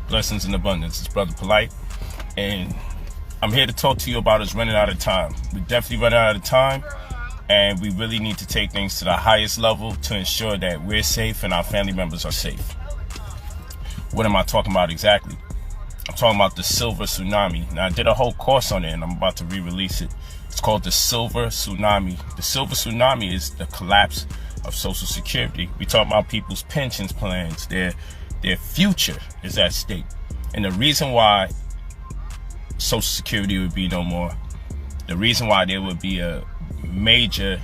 Blessings in abundance. It's Brother Polight, and I'm here to talk to you about us running out of time. We're definitely running out of time, and we really need to take things to the highest level to ensure that we're safe and our family members are safe. What am I talking about exactly? I'm talking about the silver tsunami. Now, I did a whole course on it, and I'm about to re-release it. It's called the silver tsunami. The silver tsunami is the collapse of Social Security. We talk about people's pensions plans, their future is at stake. And the reason why Social Security would be no more, the reason why there would be a major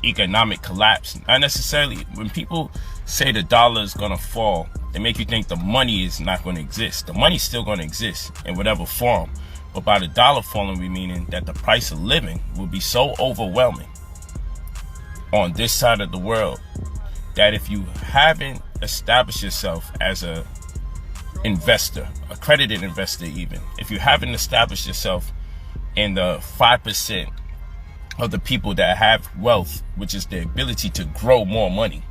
economic collapse, not necessarily, when people say the dollar is going to fall, they make you think the money is not going to exist. The money's still going to exist in whatever form. But by the dollar falling, we meaning that the price of living will be so overwhelming on this side of the world that if you haven't established yourself as a investor, accredited investor even, if you haven't established yourself in the 5% of the people that have wealth, which is the ability to grow more money,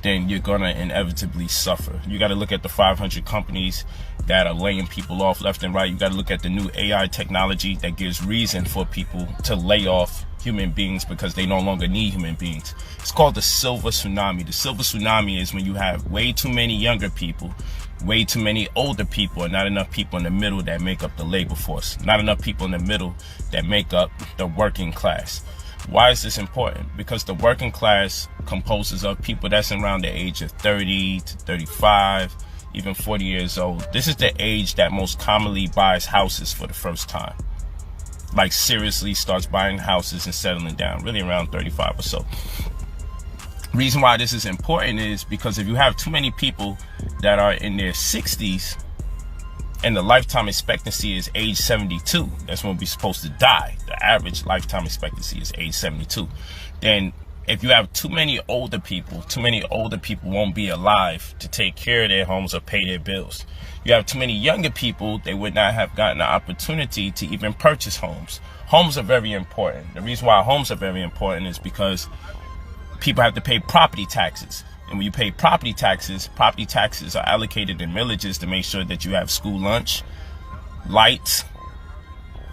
then you're gonna inevitably suffer. You got to look at the 500 companies that are laying people off left and right. You got to look at the new AI technology that gives reason for people to lay off human beings because they no longer need human beings. It's called the silver tsunami. The silver tsunami is when you have way too many younger people, way too many older people, and not enough people in the middle that make up the labor force. Not enough people in the middle that make up the working class. Why is this important? Because the working class composes of people that's around the age of 30 to 35, even 40 years old. This is the age that most commonly buys houses for the first time. Like seriously starts buying houses and settling down, really around 35 or so. Reason why this is important is because if you have too many people that are in their 60s and the lifetime expectancy is age 72, that's when we're supposed to die. The average lifetime expectancy is age 72. Then if you have too many older people won't be alive to take care of their homes or pay their bills. You have too many younger people, they would not have gotten the opportunity to even purchase homes. Homes are very important. The reason why homes are very important is because people have to pay property taxes. And when you pay property taxes are allocated in villages to make sure that you have school lunch, lights,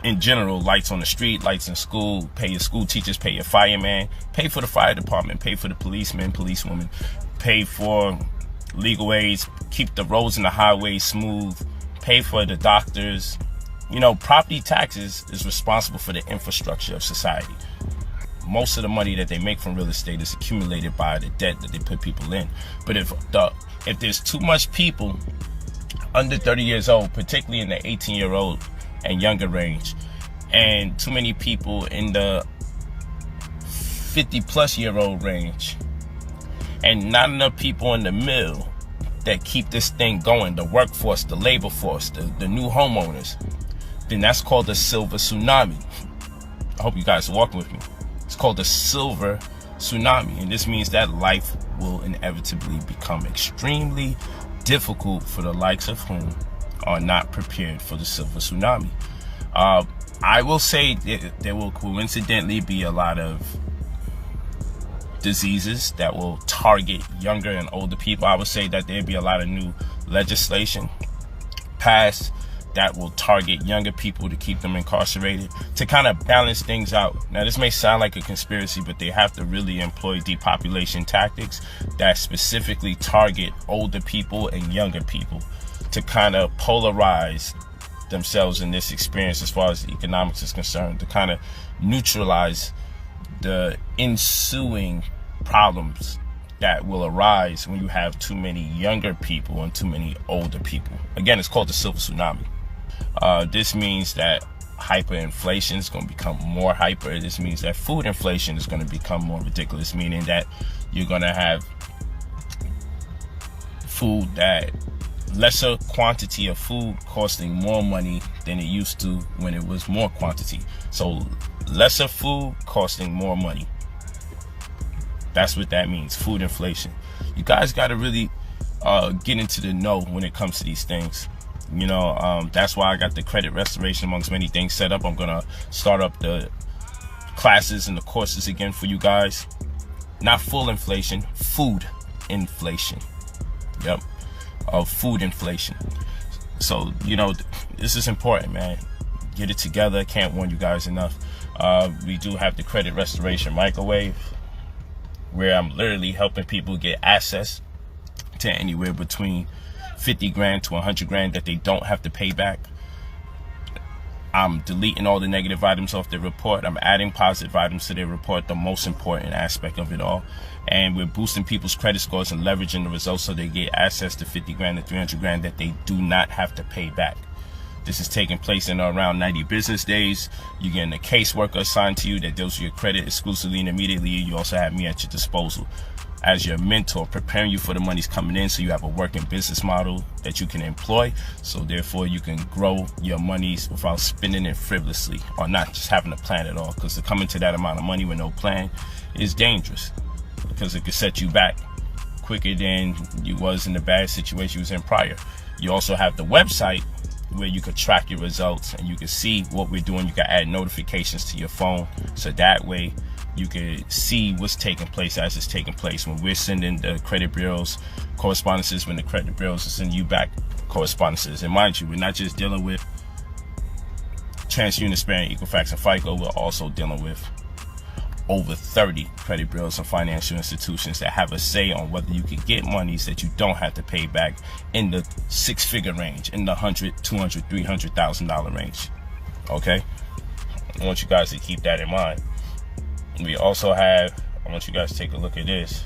in general, lights on the street, lights in school, pay your school teachers, pay your fireman, pay for the fire department, pay for the policemen, policewomen, pay for legal aids, keep the roads and the highways smooth, pay for the doctors. You know, property taxes is responsible for the infrastructure of society. Most of the money that they make from real estate is accumulated by the debt that they put people in. But if there's too much people under 30 years old, particularly in the 18-year-old and younger range, and too many people in the 50-plus-year-old range, and not enough people in the middle that keep this thing going, the workforce, the labor force, the new homeowners, then that's called the silver tsunami. I hope you guys are walking with me. It's called the silver tsunami, and this means that life will inevitably become extremely difficult for the likes of whom are not prepared for the silver tsunami. I will say that there will coincidentally be a lot of diseases that will target younger and older people. I would say that there'll be a lot of new legislation passed that will target younger people to keep them incarcerated, to kind of balance things out. Now, this may sound like a conspiracy, but they have to really employ depopulation tactics that specifically target older people and younger people to kind of polarize themselves in this experience as far as the economics is concerned, to kind of neutralize the ensuing problems that will arise when you have too many younger people and too many older people. Again, it's called the silver tsunami. This means that hyperinflation is going to become more hyper. This means that food inflation is going to become more ridiculous, meaning that you're going to have food that lesser quantity of food costing more money than it used to when it was more quantity. So lesser food costing more money. That's what that means, food inflation. You guys got to really get into the know when it comes to these things. You know, that's why I got the credit restoration amongst many things set up. I'm gonna start up the classes and the courses again for you guys. Not full inflation, food inflation. Yep, food inflation. So, you know, this is important, man. Get it together. Can't warn you guys enough. We do have the credit restoration microwave, where I'm literally helping people get access to anywhere between 50 grand to 100 grand that they don't have to pay back. I'm deleting all the negative items off their report. I'm adding positive items to their report, the most important aspect of it all. And we're boosting people's credit scores and leveraging the results so they get access to 50 grand to 300 grand that they do not have to pay back. This is taking place in around 90 business days. You're getting a caseworker assigned to you that deals with your credit exclusively and immediately. You also have me at your disposal as your mentor, preparing you for the money's coming in, so you have a working business model that you can employ, so therefore you can grow your monies without spending it frivolously or not just having a plan at all, because to come into that amount of money with no plan is dangerous, because it could set you back quicker than you was in the bad situation you was in prior. You also have the website where you could track your results and you can see what we're doing. You can add notifications to your phone, so that way you can see what's taking place as it's taking place. When we're sending the credit bureaus correspondences, when the credit bureaus are sending you back correspondences. And mind you, we're not just dealing with TransUnion, Experian, Equifax, and FICO. We're also dealing with over 30 credit bureaus and financial institutions that have a say on whether you can get monies that you don't have to pay back in the six-figure range, in the $100,000, $200,000, $300,000 range. Okay, I want you guys to keep that in mind. We also have, I want you guys to take a look at this.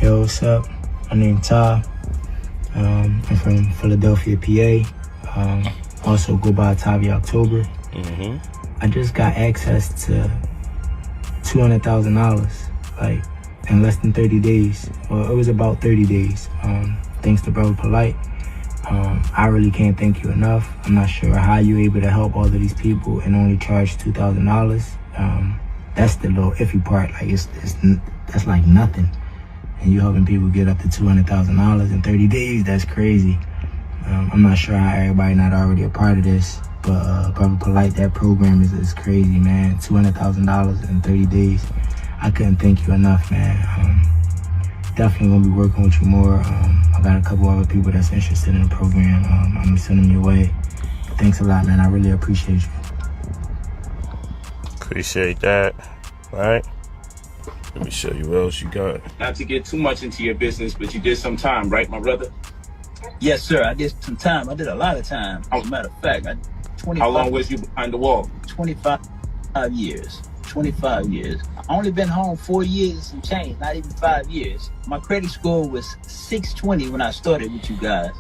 Yo, what's up? My name's Ty. I'm from Philadelphia, PA. Also go by Tavi October. I just got access to $200,000, like, in less than 30 days. Well, it was about 30 days, thanks to Brother Polight. I really can't thank you enough. I'm not sure how you're able to help all of these people and only charge $2,000. That's the little iffy part. Like, that's like nothing. And you helping people get up to $200,000 in 30 days, that's crazy. I'm not sure how everybody not already a part of this, but Brother Polight, that program is crazy, man. $200,000 in 30 days. I couldn't thank you enough, man. Definitely gonna be working with you more. I got a couple other people that's interested in the program. I'm gonna send them your way. Thanks a lot, man. I really appreciate you. Appreciate that. All right. Let me show you what else you got. Not to get too much into your business, but you did some time, right, my brother? Yes, sir. I did some time. I did a lot of time. As a matter of fact, how long was you behind the wall? 25 years. 25 years. I only been home 4 years and change, not even 5 years. My credit score was 620 when I started with you guys.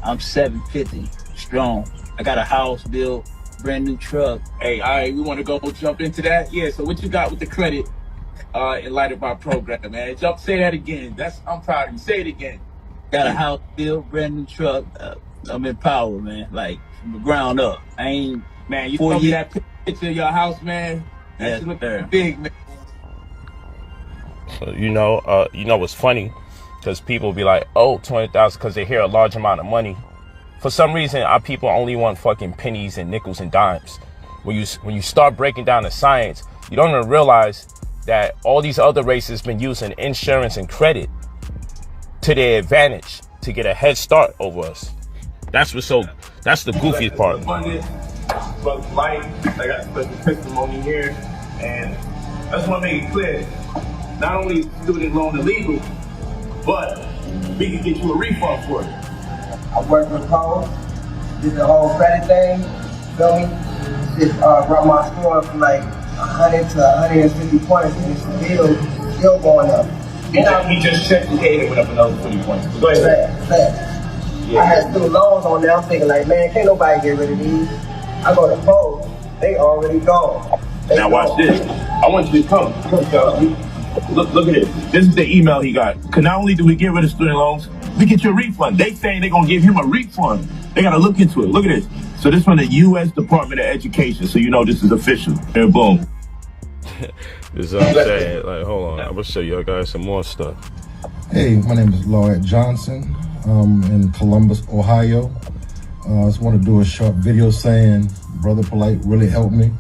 I'm 750 strong. I got a house built, brand new truck. Hey, all right, we want to go jump into that. Yeah, so what you got with the credit in light of our program, man? Say that again. I'm proud of you. Say it again. Got a house built, brand new truck. I'm in power, man, like from the ground up. I ain't, man, you told me that picture of your house, man. That look big, man. So, you know what's funny? Because people be like, oh, 20,000, because they hear a large amount of money. For some reason, our people only want fucking pennies and nickels and dimes. When you start breaking down the science, you don't even realize that all these other races been using insurance and credit to their advantage to get a head start over us. That's the goofiest part. Brother Polight, I got special testimony here, and I just want to make it clear, not only is student loan illegal, but we can get you a refund for it. I worked with Paul, did the whole credit thing, feel me? Just brought my score from like 100 to 150 points, and it's still going up. He just checked the gate and went up another 20 points. Go ahead. Fact. I had student loans on there. I'm thinking like, man, can't nobody get rid of these. I go to Post, they already gone. Now watch this. I want you to come, y'all. Look at this. This is the email he got. Cause not only do we get rid of student loans, we get you a refund. They saying they're gonna give him a refund. They gotta look into it. Look at this. So this from the U.S. Department of Education. So you know this is official. And boom. This is what I'm saying. Like, hold on. I'm gonna show you guys some more stuff. Hey, my name is Lloyd Johnson. I'm in Columbus, Ohio. I just want to do a short video saying Brother Polight really helped me.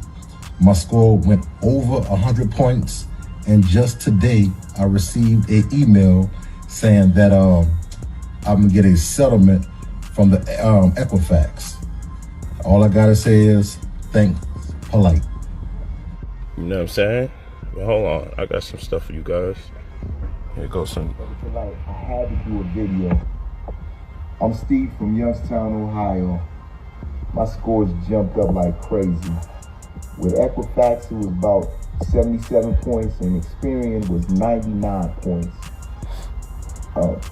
My score went over 100 points. And just today, I received an email saying that I'm gonna get a settlement from the Equifax. All I gotta say is thanks, Polight. You know what I'm saying? But hold on, I got some stuff for you guys. Here goes some. I had to do a video. I'm Steve from Youngstown, Ohio. My scores jumped up like crazy. With Equifax, it was about 77 points, and Experian was 99 points.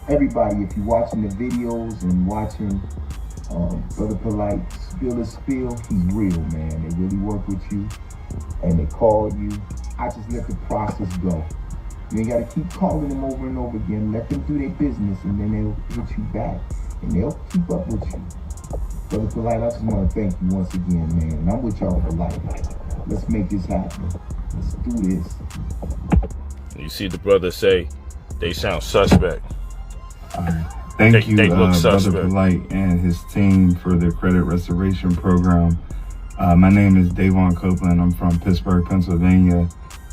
Everybody, if you're watching the videos and watching Brother Polight spill his spill, he's real, man. They really work with you, and they call you. I just let the process go. You ain't got to keep calling them over and over again. Let them do their business, and then they'll hit you back, and they'll keep up with you. Brother Polight, I just want to thank you once again, man. And I'm with y'all for life. Let's make this happen. Let's do this. You see the brother say they sound suspect. Thank you, they look Brother suspect. Polight and his team for the credit restoration program. My name is Davon Copeland. I'm from Pittsburgh, Pennsylvania.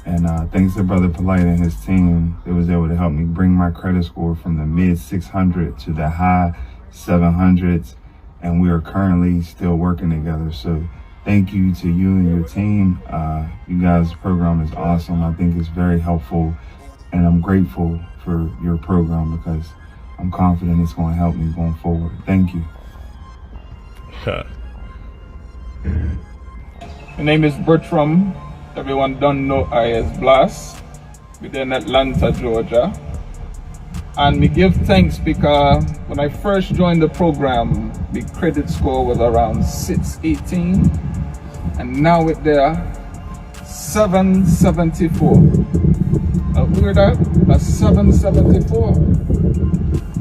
And thanks to Brother Polight and his team, they was able to help me bring my credit score from the mid 600 to the high 700s. And we are currently still working together. So thank you to you and your team. You guys' program is awesome. I think it's very helpful. And I'm grateful for your program because I'm confident it's going to help me going forward. Thank you. My name is Bertram. Everyone don't know I as Blast. We're in Atlanta, Georgia. And we give thanks because when I first joined the program, the credit score was around 618. And now it's there 774. We hear that? That's 774.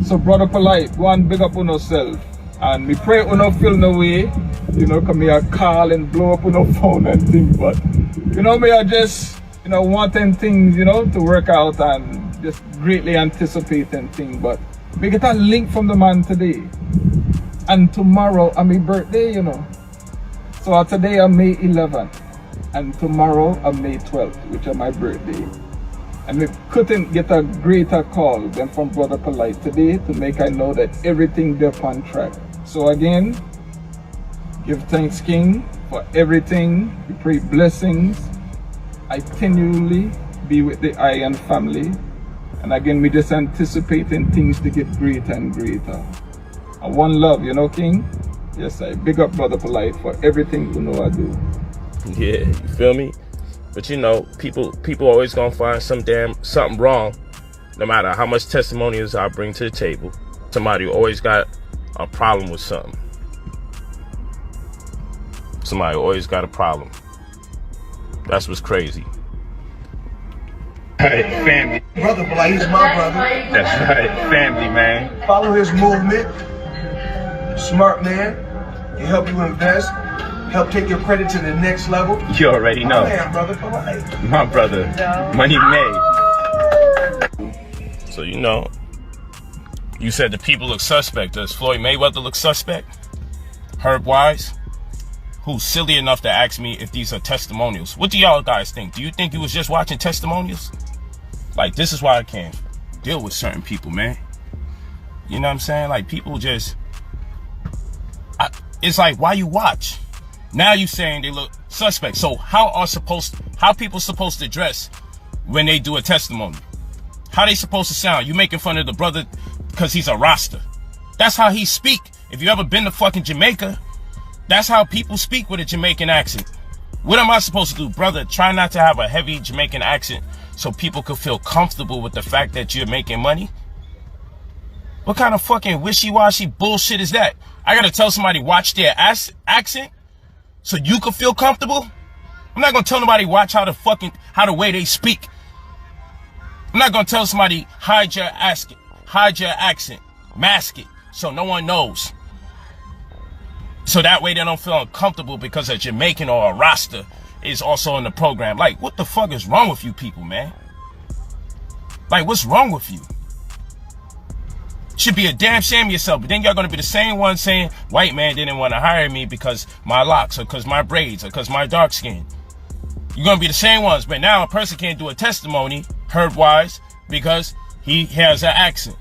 So Brother Polight, go and big up on yourself. And we pray you don't feel no way, you know, come here call and blow up on your phone and things. But you know, me are just, you know, wanting things, you know, to work out and just greatly anticipating things. But we get a link from the man today. And tomorrow is my birthday, you know. So today I'm May 11th. And tomorrow I'm May 12th, which is my birthday. And we couldn't get a greater call than from Brother Polight today to make I know that everything is on track. So again, give thanks, King, for everything. We pray blessings. I continually be with the ISNT family. And again, we just anticipating things to get greater and greater. And one love, you know, King? Yes, I big up Brother Polight for everything you know I do. Yeah, you feel me? But you know, people always gonna find something wrong, no matter how much testimonials I bring to the table. Somebody always got a problem with something. Somebody always got a problem. That's what's crazy. Right, family. Brother Polight, he's my brother. That's right, family, man. Follow his movement. Smart man. He help you invest. Help take your credit to the next level. You already know. My man, Brother Polight. My brother, money made. So you know, you said the people look suspect. Does Floyd Mayweather look suspect? Herb Wise? Who's silly enough to ask me if these are testimonials? What do y'all guys think? Do you think he was just watching testimonials? Like, this is why I can't deal with certain people, man. You know what I'm saying? Like, people just... it's like, why you watch? Now you saying they look suspect. So how people supposed to dress when they do a testimony? How they supposed to sound? You making fun of the brother because he's a Rasta. That's how he speak. If you ever been to fucking Jamaica, that's how people speak with a Jamaican accent. What am I supposed to do, brother? Try not to have a heavy Jamaican accent so people could feel comfortable with the fact that you're making money? What kind of fucking wishy-washy bullshit is that? I gotta tell somebody watch their accent so you can feel comfortable? I'm not gonna tell nobody watch how the way they speak. I'm not gonna tell somebody hide your accent, mask it so no one knows. So that way they don't feel uncomfortable because a Jamaican or a Rasta is also in the program. Like, what the fuck is wrong with you people, man? Like, what's wrong with you? Should be a damn shame of yourself. But then y'all gonna be the same one saying white man didn't want to hire me because my locks or because my braids or because my dark skin. You're gonna be the same ones. But now a person can't do a testimony herd-wise because he has an accent.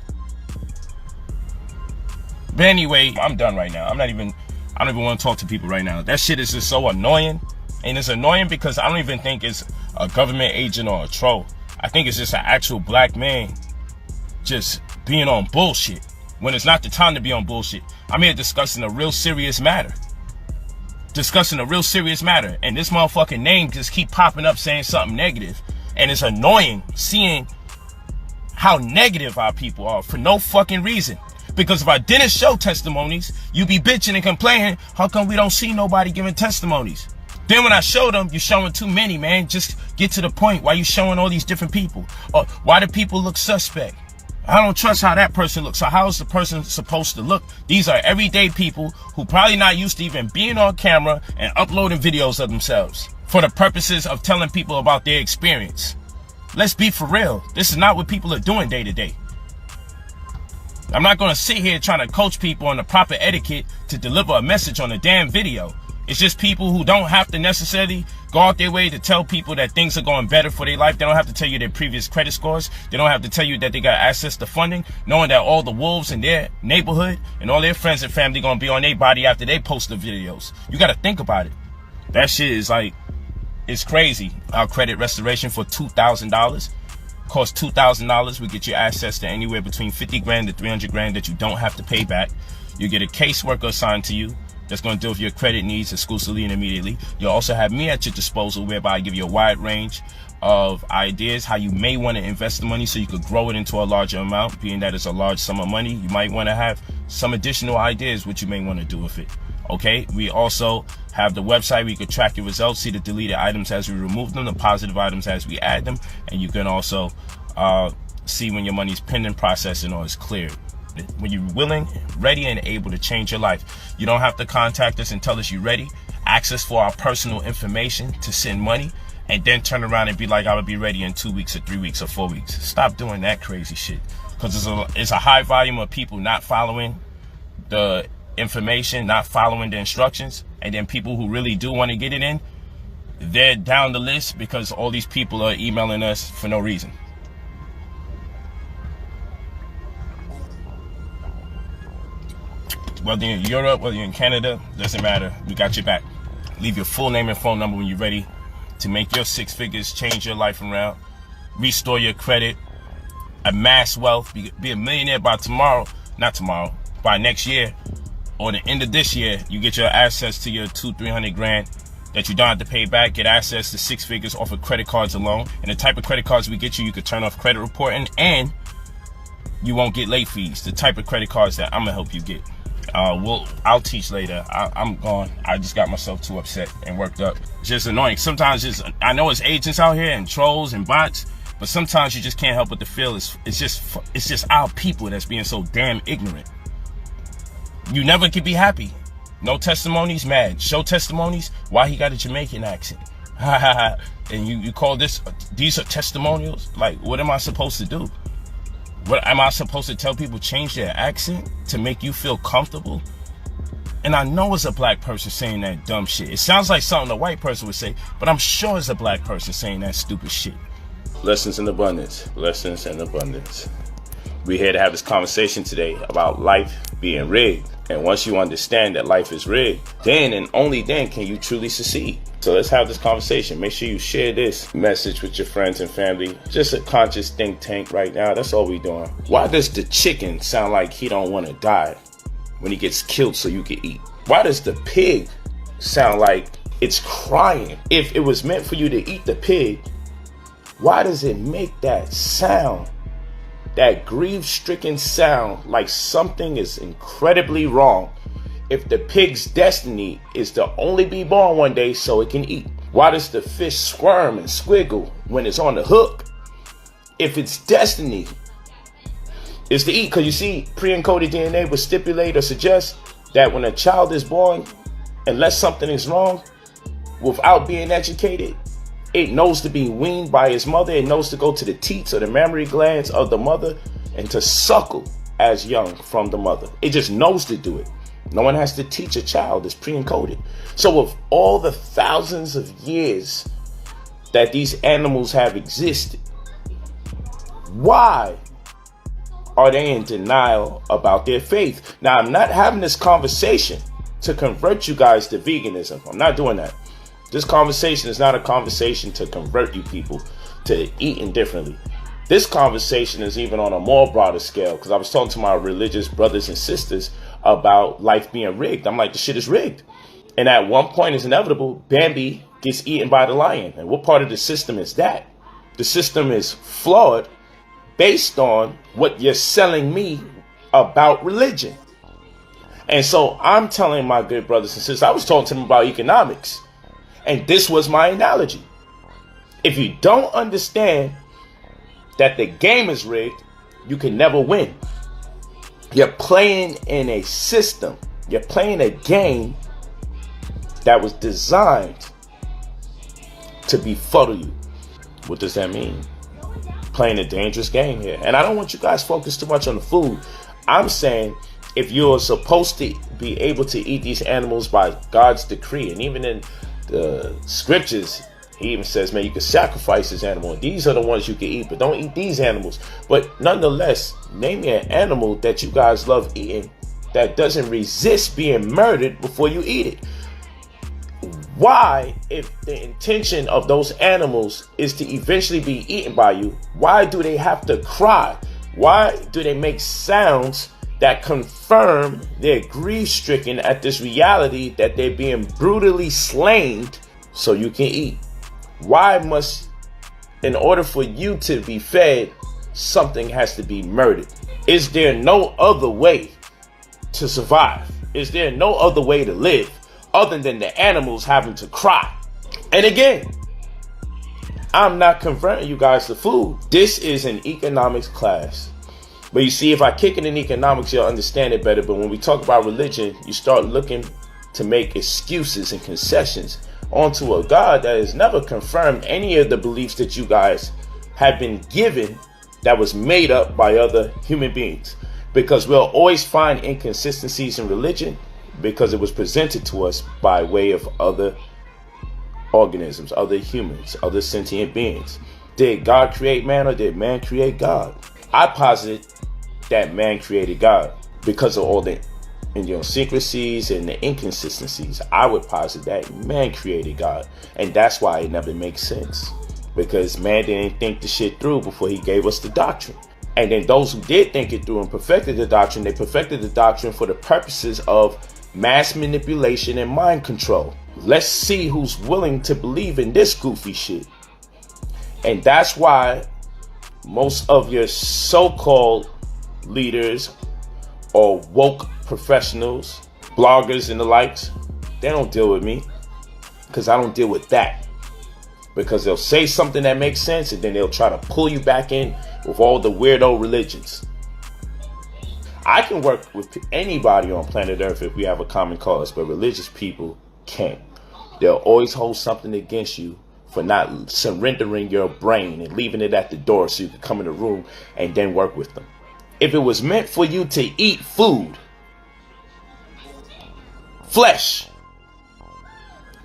But anyway, I'm done right now. I don't even want to talk to people right now. That shit is just so annoying. And it's annoying because I don't even think it's a government agent or a troll. I think it's just an actual black man just being on bullshit when it's not the time to be on bullshit. I'm here discussing a real serious matter. And this motherfucking name just keep popping up saying something negative. And it's annoying seeing how negative our people are for no fucking reason. Because if I didn't show testimonies, you be bitching and complaining, how come we don't see nobody giving testimonies? Then when I show them, you're showing too many, man. Just get to the point. Why you showing all these different people? Or why do people look suspect? I don't trust how that person looks. So how is the person supposed to look? These are everyday people who probably not used to even being on camera and uploading videos of themselves for the purposes of telling people about their experience. Let's be for real. This is not what people are doing day to day. I'm not going to sit here trying to coach people on the proper etiquette to deliver a message on a damn video. It's just people who don't have to necessarily go out their way to tell people that things are going better for their life. They don't have to tell you their previous credit scores. They don't have to tell you that they got access to funding, knowing that all the wolves in their neighborhood and all their friends and family going to be on their body after they post the videos. You got to think about it. That shit is like, it's crazy. Our credit restoration for $2,000. Costs $2,000. We get you access to anywhere between 50 grand to 300 grand that you don't have to pay back. You get a caseworker assigned to you that's going to deal with your credit needs exclusively and immediately. You'll also have me at your disposal, whereby I give you a wide range of ideas how you may want to invest the money so you could grow it into a larger amount. Being that it's a large sum of money, you might want to have some additional ideas what you may want to do with it. Okay, we also have the website where you can track your results, see the deleted items as we remove them, the positive items as we add them, and you can also see when your money's pending processing or is cleared. When you're willing, ready, and able to change your life, you don't have to contact us and tell us you're ready. Access for our personal information to send money, and then turn around and be like, I will be ready in 2 weeks or 3 weeks or 4 weeks. Stop doing that crazy shit, because it's a high volume of people not following the information, not following the instructions, and then people who really do want to get it in, they're down the list because all these people are emailing us for no reason. Whether you're in Europe, whether you're in Canada, doesn't matter. We got your back. Leave your full name and phone number when you're ready to make your 6 figures, change your life around, restore your credit, amass wealth, be a millionaire by by next year, or the end of this year. You get your access to your 200-300 grand that you don't have to pay back, get access to 6 figures off of credit cards alone. And the type of credit cards we get you, you could turn off credit reporting, and you won't get late fees. The type of credit cards that I'm gonna help you get. I'll teach later. I'm gone. I just got myself too upset and worked up. Just annoying. Sometimes I know it's agents out here and trolls and bots, but sometimes you just can't help but to feel it's just our people that's being so damn ignorant. You never can be happy. No testimonies, mad. Show testimonies, why he got a Jamaican accent. And you call these are testimonials? Like, what am I supposed to do? What am I supposed to tell people change their accent to make you feel comfortable? And I know it's a black person saying that dumb shit. It sounds like something a white person would say, but I'm sure it's a black person saying that stupid shit. Lessons in abundance. Lessons in abundance. We're here to have this conversation today about life being rigged. And once you understand that life is rigged, then and only then can you truly succeed. So let's have this conversation. Make sure you share this message with your friends and family. Just a conscious think tank right now. That's all we're doing. Why does the chicken sound like he don't want to die when he gets killed so you can eat? Why does the pig sound like it's crying? If it was meant for you to eat the pig, why does it make that sound that grief-stricken sound like something is incredibly wrong if the pig's destiny is to only be born one day so it can eat? Why does the fish squirm and squiggle when it's on the hook if its destiny is to eat? Because you see, pre-encoded DNA would stipulate or suggest that when a child is born, unless something is wrong, without being educated, it knows to be weaned by its mother. It knows to go to the teats or the mammary glands of the mother and to suckle as young from the mother. It just knows to do it. No one has to teach a child. It's pre-encoded. So with all the thousands of years that these animals have existed, why are they in denial about their faith? Now, I'm not having this conversation to convert you guys to veganism. I'm not doing that. This conversation is not a conversation to convert you people to eating differently. This conversation is even on a more broader scale, because I was talking to my religious brothers and sisters about life being rigged. I'm like, the shit is rigged. And at one point, it's inevitable, Bambi gets eaten by the lion. And what part of the system is that? The system is flawed based on what you're selling me about religion. And so I'm telling my good brothers and sisters, I was talking to them about economics. And this was my analogy. If you don't understand that the game is rigged, you can never win. You're playing in a system. You're playing a game that was designed to befuddle you. What does that mean? Playing a dangerous game here. And I don't want you guys focused too much on the food. I'm saying if you're supposed to be able to eat these animals by God's decree, and even in the scriptures, he even says, man, you can sacrifice this animal. These are the ones you can eat, but don't eat these animals. But nonetheless, name me an animal that you guys love eating that doesn't resist being murdered before you eat it. Why, if the intention of those animals is to eventually be eaten by you, why do they have to cry? Why do they make sounds that confirm they're grief-stricken at this reality that they're being brutally slain so you can eat? Why must, in order for you to be fed, something has to be murdered? Is there no other way to survive? Is there no other way to live other than the animals having to cry? And again, I'm not converting you guys to food. This is an economics class. But you see, if I kick it in economics, you'll understand it better. But when we talk about religion, you start looking to make excuses and concessions onto a God that has never confirmed any of the beliefs that you guys have been given that was made up by other human beings. Because we'll always find inconsistencies in religion because it was presented to us by way of other organisms, other humans, other sentient beings. Did God create man or did man create God? I posit that man created God because of all the idiosyncrasies and the inconsistencies. I would posit that man created God, and that's why it never makes sense, because man didn't think the shit through before he gave us the doctrine. And then those who did think it through and perfected the doctrine, they perfected the doctrine for the purposes of mass manipulation and mind control. Let's see who's willing to believe in this goofy shit. And that's why most of your so-called leaders or woke professionals, bloggers and the likes, they don't deal with me, because I don't deal with that. Because they'll say something that makes sense and then they'll try to pull you back in with all the weirdo religions. I can work with anybody on planet Earth if we have a common cause, but religious people can't. They'll always hold something against you for not surrendering your brain and leaving it at the door so you can come in the room and then work with them. If it was meant for you to eat food, flesh,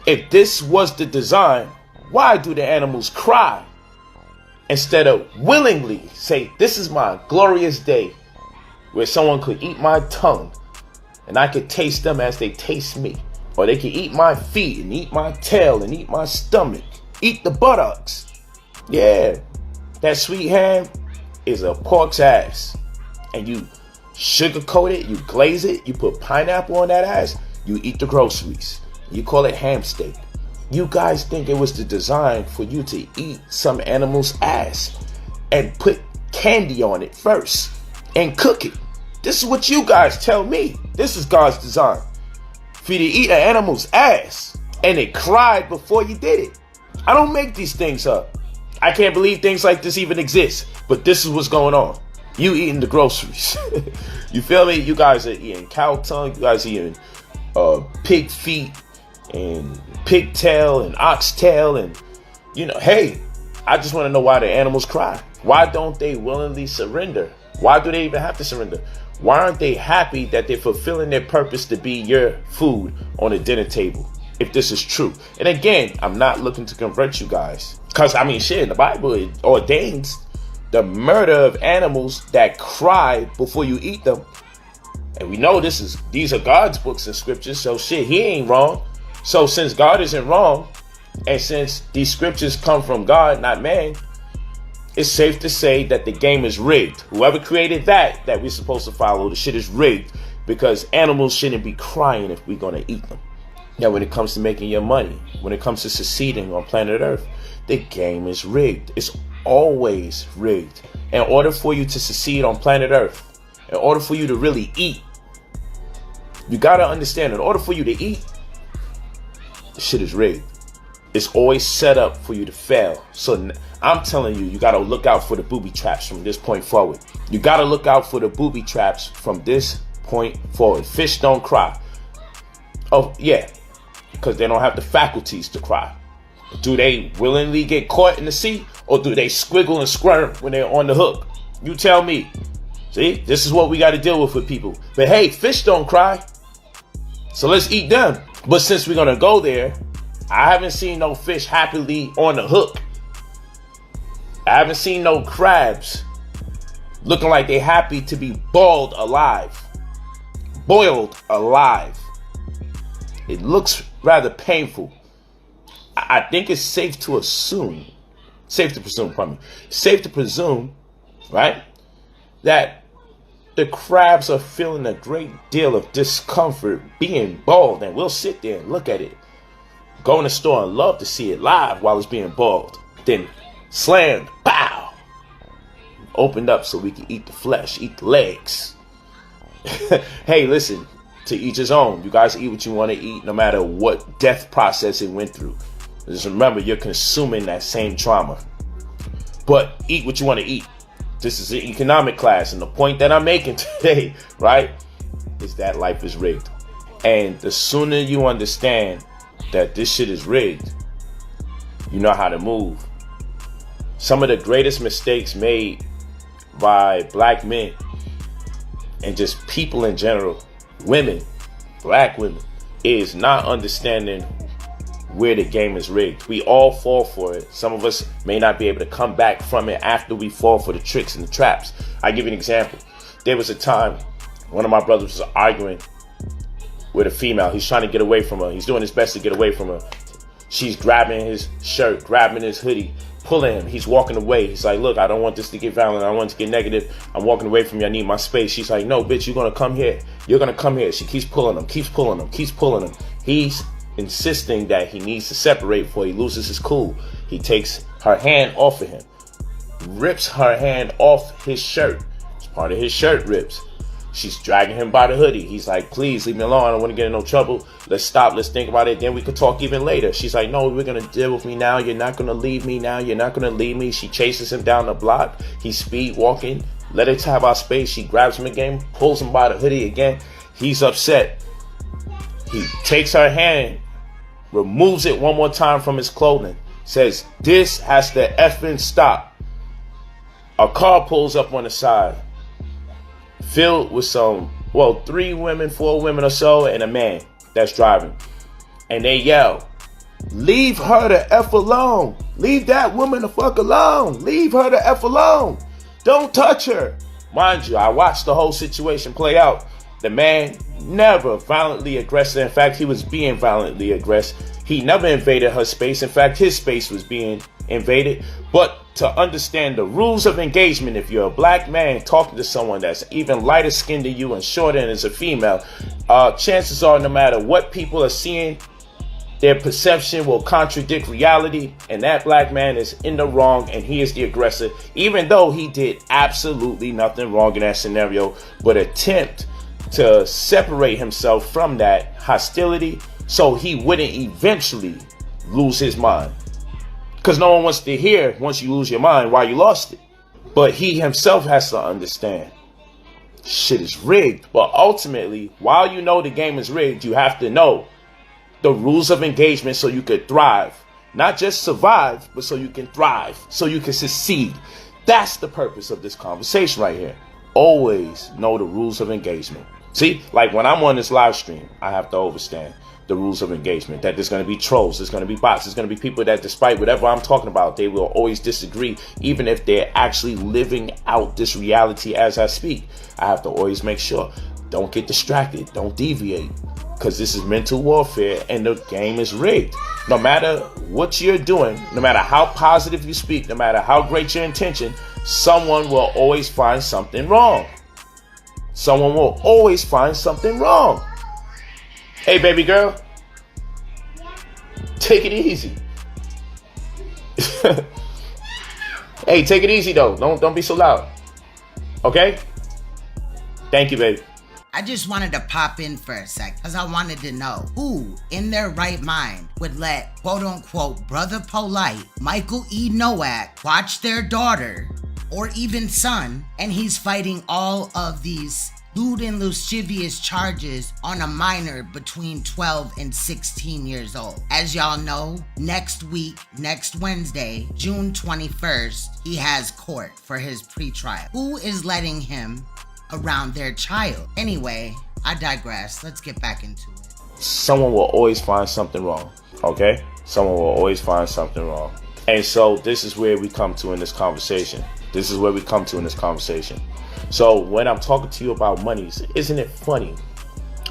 if this was the design, why do the animals cry instead of willingly say, this is my glorious day where someone could eat my tongue and I could taste them as they taste me? Or they could eat my feet and eat my tail and eat my stomach, eat the buttocks. Yeah, that sweet ham is a pork's ass. And you sugarcoat it, you glaze it, you put pineapple on that ass, you eat the groceries. You call it ham steak. You guys think it was the design for you to eat some animal's ass and put candy on it first and cook it. This is what you guys tell me. This is God's design. For you to eat an animal's ass. And it cried before you did it. I don't make these things up. I can't believe things like this even exist. But this is what's going on. You eating the groceries. You feel me? You guys are eating cow tongue. You guys are eating pig feet and pigtail and oxtail. And, you know, hey, I just want to know why the animals cry. Why don't they willingly surrender? Why do they even have to surrender? Why aren't they happy that they're fulfilling their purpose to be your food on a dinner table? If this is true. And again, I'm not looking to convert you guys. Because, I mean, shit, in the Bible, it ordains the murder of animals that cry before you eat them. And we know these are God's books and scriptures. So shit, he ain't wrong. So since God isn't wrong, and since these scriptures come from God, not man, it's safe to say that the game is rigged. Whoever created that we're supposed to follow, the shit is rigged. Because animals shouldn't be crying if we're going to eat them. Now, when it comes to making your money, when it comes to succeeding on planet Earth, the game is rigged. It's always rigged. In order for you to succeed on planet Earth, in order for you to really eat, you got to understand, in order for you to eat, the shit is rigged. It's always set up for you to fail. So I'm telling you, you got to look out for the booby traps from this point forward. You got to look out for the booby traps from this point forward. Fish don't cry. Oh, yeah. Because they don't have the faculties to cry. Do they willingly get caught in the sea? Or do they squiggle and squirm when they're on the hook? You tell me. See, this is what we got to deal with people. But hey, fish don't cry. So let's eat them. But since we're going to go there, I haven't seen no fish happily on the hook. I haven't seen no crabs looking like they're happy to be boiled alive. Boiled alive. It looks rather painful. I think it's safe to presume, right, that the crabs are feeling a great deal of discomfort being boiled, and we'll sit there and look at it, go in the store and love to see it live while it's being boiled, then slammed, pow, opened up so we can eat the flesh, eat the legs. Hey, listen. To each his own. You guys eat what you want to eat, no matter what death process it went through. Just remember, you're consuming that same trauma. But eat what you want to eat. This is an economic class, and the point that I'm making today, right, is that life is rigged. And the sooner you understand that this shit is rigged, you know how to move. Some of the greatest mistakes made by black men and just people in general, women, black women, is not understanding where the game is rigged. We all fall for it. Some of us may not be able to come back from it after we fall for the tricks and the traps. I give you an example. There was a time one of my brothers was arguing with a female. He's trying to get away from her. He's doing his best to get away from her. She's grabbing his shirt, grabbing his hoodie, pulling him. He's walking away. He's like, look, I don't want this to get violent. I don't want it to get negative. I'm walking away from you. I need my space. She's like, no, bitch, you're going to come here. You're going to come here. She keeps pulling him, keeps pulling him, keeps pulling him. He's insisting that he needs to separate before he loses his cool. He takes her hand off of him, rips her hand off his shirt. It's part of his shirt rips. She's dragging him by the hoodie. He's like, please leave me alone. I don't want to get in no trouble. Let's stop. Let's think about it. Then we could talk even later. She's like, no, we're going to deal with me now. You're not going to leave me now. You're not going to leave me. She chases him down the block. He's speed walking. Let us have our space. She grabs him again, pulls him by the hoodie again. He's upset. He takes her hand, removes it one more time from his clothing. Says, this has to effing stop. A car pulls up on the side, filled with some, 3 women, 4 women or so, and a man that's driving. And they yell, leave her the F alone. Leave that woman the fuck alone. Leave her the F alone. Don't touch her. Mind you, I watched the whole situation play out. The man never violently aggressed. In fact, he was being violently aggressed. He never invaded her space. In fact, his space was being invaded. But to understand the rules of engagement, if you're a black man talking to someone that's even lighter skinned than you and shorter and is a female, chances are no matter what people are seeing Their perception will contradict reality, and that black man is in the wrong and he is the aggressor, even though he did absolutely nothing wrong in that scenario, but attempt to separate himself from that hostility so he wouldn't eventually lose his mind. Because no one wants to hear, once you lose your mind, why you lost it. But he himself has to understand shit is rigged. But ultimately, while you know the game is rigged, you have to know the rules of engagement so you could thrive. Not just survive, but so you can thrive, so you can succeed. That's the purpose of this conversation right here. Always know the rules of engagement. See, like when I'm on this live stream, I have to understand the rules of engagement, that there's going to be trolls, there's going to be bots, there's going to be people that despite whatever I'm talking about, they will always disagree, even if they're actually living out this reality as I speak. I have to always make sure, don't get distracted, don't deviate, because this is mental warfare and the game is rigged. No matter what you're doing, no matter how positive you speak, no matter how great your intention, someone will always find something wrong. Someone will always find something wrong. Hey, baby girl, take it easy. Hey, take it easy though. Don't be so loud. Okay? Thank you, baby. I just wanted to pop in for a sec because I wanted to know who in their right mind would let quote unquote Brother Polight, Michael E. NOAK, watch their daughter or even son, and he's fighting all of these lewd and lascivious charges on a minor between 12 and 16 years old. As y'all know, next week, next Wednesday, June 21st, he has court for his pretrial. Who is letting him around their child? Anyway, I digress. Let's get back into it. Someone will always find something wrong, okay? Someone will always find something wrong. And so this is where we come to in this conversation. This is where we come to in this conversation. So when I'm talking to you about monies, isn't it funny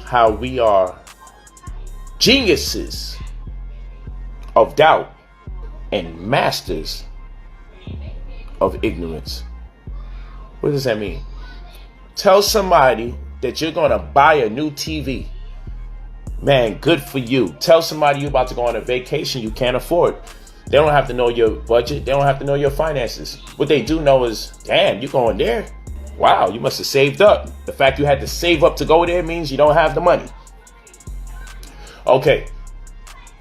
how we are geniuses of doubt and masters of ignorance? What does that mean? Tell somebody that you're going to buy a new TV. Man, good for you. Tell somebody you're about to go on a vacation you can't afford. They don't have to know your budget. They don't have to know your finances. What they do know is, damn, you going there? Wow, you must have saved up. The fact you had to save up to go there means you don't have the money. Okay,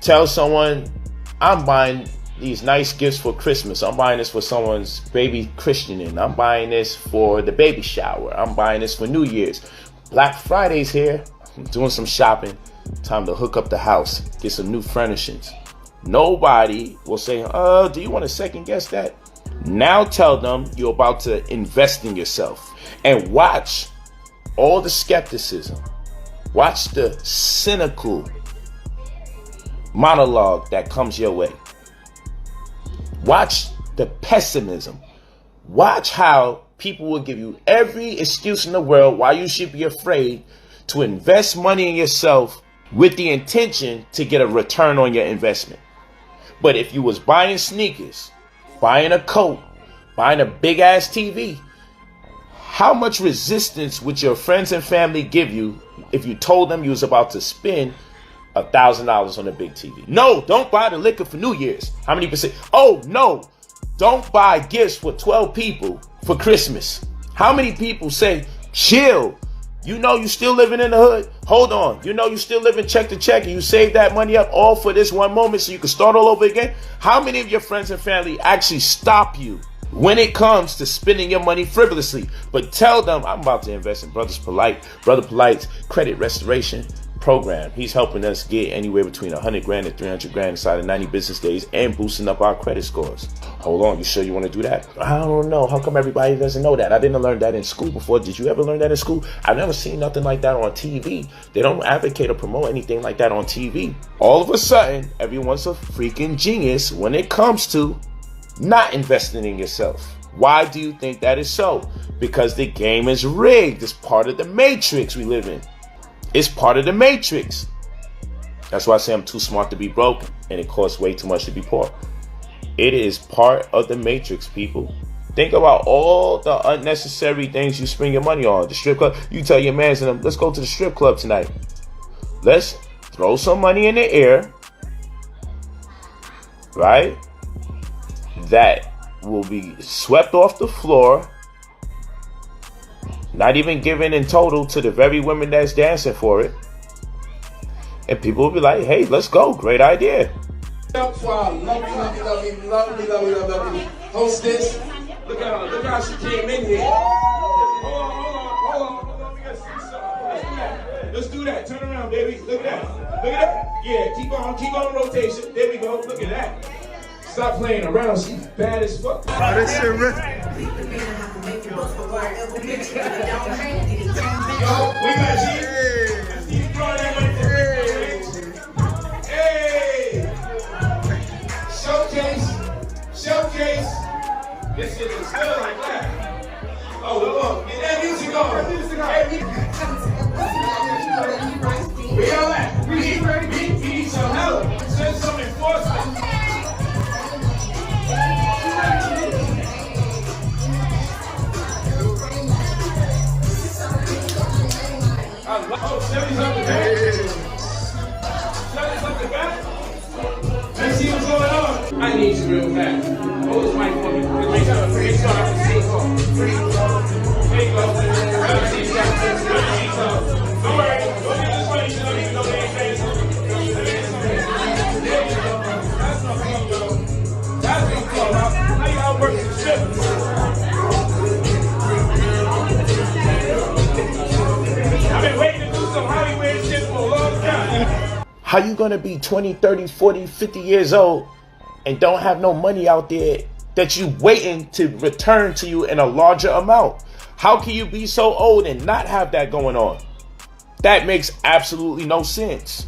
tell someone, I'm buying these nice gifts for Christmas. I'm buying this for someone's baby christening. I'm buying this for the baby shower. I'm buying this for New Year's. Black Friday's here. I'm doing some shopping. Time to hook up the house, get some new furnishings. Nobody will say, do you want to second guess that? Now tell them you're about to invest in yourself. And watch all the skepticism. Watch the cynical monologue that comes your way. Watch the pessimism. Watch how people will give you every excuse in the world why you should be afraid to invest money in yourself with the intention to get a return on your investment. But if you was buying sneakers, buying a coat, buying a big ass TV, how much resistance would your friends and family give you if you told them you was about to spend $1,000 on a big TV? No, don't buy the liquor for New Year's. How many percent? Oh no, don't buy gifts for 12 people for Christmas. How many people say, chill, you know you still living in the hood? Hold on, you know you still living check to check and you save that money up all for this one moment so you can start all over again? How many of your friends and family actually stop you when it comes to spending your money frivolously? But tell them, I'm about to invest in Brother Polight's credit restoration program. He's helping us get anywhere between 100 grand and 300 grand inside of 90 business days and boosting up our credit scores. Hold on, you sure you want to do that? I don't know. How come everybody doesn't know that? I didn't learn that in school before. Did you ever learn that in school? I've never seen nothing like that on TV. They don't advocate or promote anything like that on TV. All of a sudden, everyone's a freaking genius when it comes to not investing in yourself. Why do you think that is so? Because the game is rigged. It's part of the matrix we live in. It's part of the matrix. That's why I say I'm too smart to be broke and it costs way too much to be poor. It is part of the matrix, people. Think about all the unnecessary things you spend your money on. The strip club, you tell your mans and them, let's go to the strip club tonight. Let's throw some money in the air right? That will be swept off the floor, not even given in total to the very women that's dancing for it. And people will be like, hey, let's go. Great idea. To our lovely hostess. Look at her. Look how she came in here. Hold on. We gotta see something. Let's do that. Turn around, baby. Look at that. Yeah, keep on rotation. There we go. Look at that. Stop playing around. She's bad as fuck. Oh, this shit real. Yo, we got you. Hey! Showcase. This shit is still like that. Oh, look, get that music on. We all at? We need some help. Send some enforcement. Oh, Shelly's up the back. Let's see what's going on. I need you real fast. Hold this mic for me. There you go. There you go. Don't worry. Don't get this funny. You don't even know the face. There you go. That's no fun, yo. That's no fun. How you outwork the ship? I've been waiting to do some Hollywood shit for a long time. How you gonna be 20, 30, 40, 50 years old and don't have no money out there that you waiting to return to you in a larger amount? How can you be so old and not have that going on? That makes absolutely no sense.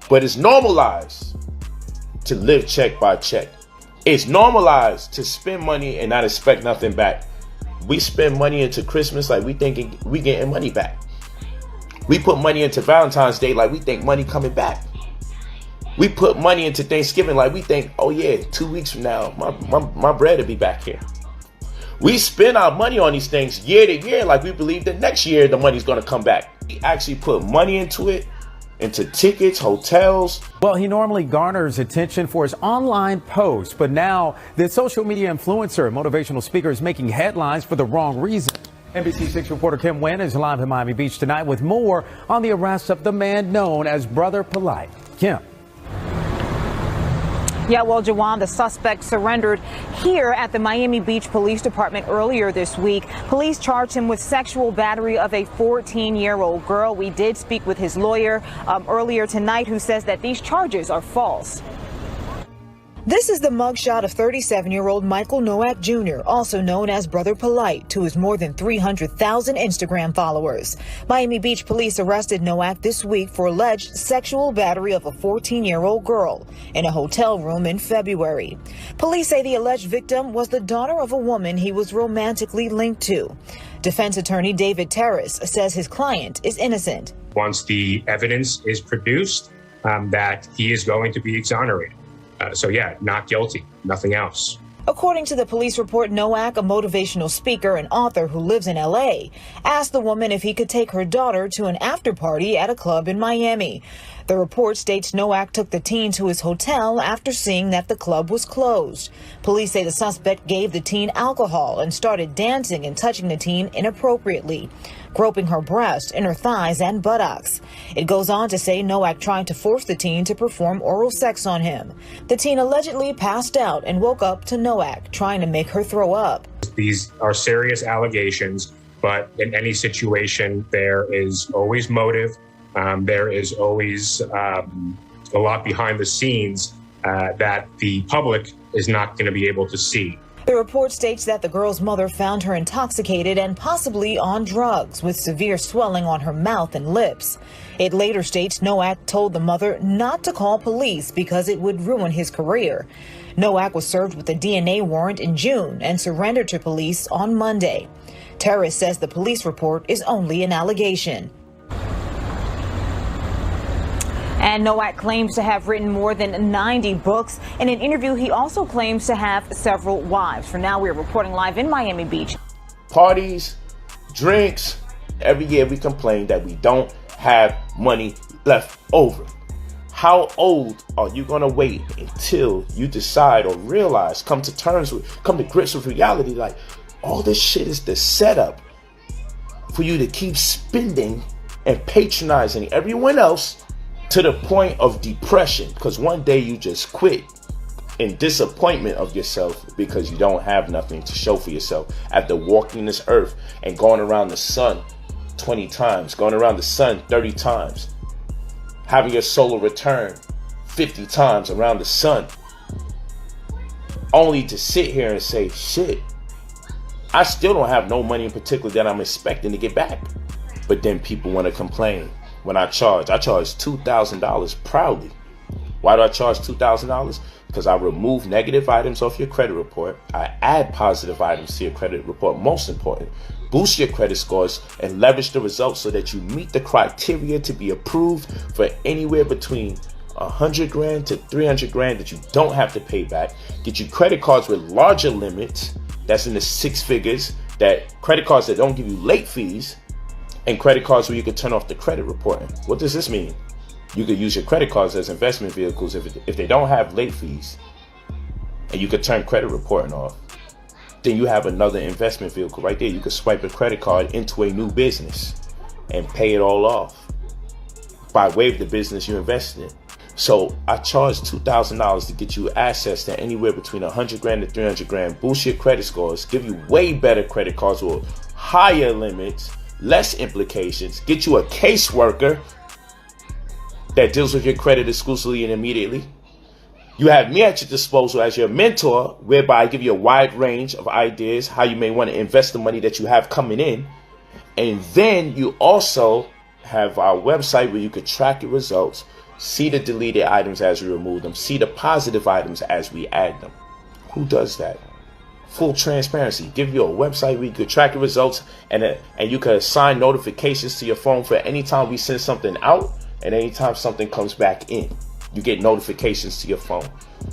But it's normalized to live check by check. It's normalized to spend money and not expect nothing back. We spend money into Christmas like we thinking we getting money back. We put money into Valentine's Day like we think money coming back. We put money into Thanksgiving like we think, oh yeah, 2 weeks from now, my bread will be back here. We spend our money on these things year to year like we believe that next year the money's gonna come back. We actually put money into it, into tickets, hotels. Well, he normally garners attention for his online posts, but now the social media influencer and motivational speaker is making headlines for the wrong reason. NBC6 reporter Kim Nguyen is live in Miami Beach tonight with more on the arrest of the man known as Brother Polight. Kim. Yeah, well, Jawan, the suspect surrendered here at the Miami Beach Police Department earlier this week. Police charged him with sexual battery of a 14-year-old girl. We did speak with his lawyer earlier tonight, who says that these charges are false. This is the mugshot of 37-year-old Michael NOAK Jr., also known as Brother Polight, to his more than 300,000 Instagram followers. Miami Beach police arrested NOAK this week for alleged sexual battery of a 14-year-old girl in a hotel room in February. Police say the alleged victim was the daughter of a woman he was romantically linked to. Defense attorney David Terrace says his client is innocent. Once the evidence is produced, that he is going to be exonerated. So yeah, not guilty, nothing else. According to the police report, NOAK, a motivational speaker and author who lives in LA, asked the woman if he could take her daughter to an after party at a club in Miami. The report states NOAK took the teen to his hotel after seeing that the club was closed. Police say the suspect gave the teen alcohol and started dancing and touching the teen inappropriately, groping her breast, inner thighs, and buttocks. It goes on to say NOAK tried to force the teen to perform oral sex on him. The teen allegedly passed out and woke up to NOAK trying to make her throw up. These are serious allegations, but in any situation, there is always motive. There is always a lot behind the scenes that the public is not going to be able to see. The report states that the girl's mother found her intoxicated and possibly on drugs, with severe swelling on her mouth and lips. It later states NOAK told the mother not to call police because it would ruin his career. NOAK was served with a DNA warrant in June and surrendered to police on Monday. Terrace says the police report is only an allegation. And NOAK claims to have written more than 90 books. In an interview, he also claims to have several wives. For now, we're reporting live in Miami Beach. Parties, drinks. Every year we complain that we don't have money left over. How old are you gonna wait until you decide or realize, come to grips with reality, like all this shit is the setup for you to keep spending and patronizing everyone else to the point of depression, because one day you just quit in disappointment of yourself because you don't have nothing to show for yourself after walking this earth and going around the sun 20 times, going around the sun 30 times, having your solar return 50 times around the sun, only to sit here and say, shit, I still don't have no money in particular that I'm expecting to get back. But then people want to complain when I charge $2,000 proudly. Why do I charge $2,000? Because I remove negative items off your credit report. I add positive items to your credit report. Most important, boost your credit scores and leverage the results so that you meet the criteria to be approved for anywhere between 100 grand to 300 grand that you don't have to pay back. Get you credit cards with larger limits, that's in the 6 figures, that credit cards that don't give you late fees, and credit cards where you can turn off the credit reporting. What does this mean? You could use your credit cards as investment vehicles if they don't have late fees, and you could turn credit reporting off. Then you have another investment vehicle right there. You could swipe a credit card into a new business and pay it all off by way of the business you invested in. So I charge $2,000 to get you access to anywhere between 100 grand to 300 grand, boost your credit scores, give you way better credit cards with higher limits, less implications, get you a caseworker that deals with your credit exclusively and immediately. You have me at your disposal as your mentor, whereby I give you a wide range of ideas how you may want to invest the money that you have coming in. And then you also have our website where you could track your results, see the deleted items as we remove them, see the positive items as we add them. Who does that? Full transparency. Give you a website where you could track your results, and you could assign notifications to your phone for any time we send something out and anytime something comes back in. You get notifications to your phone.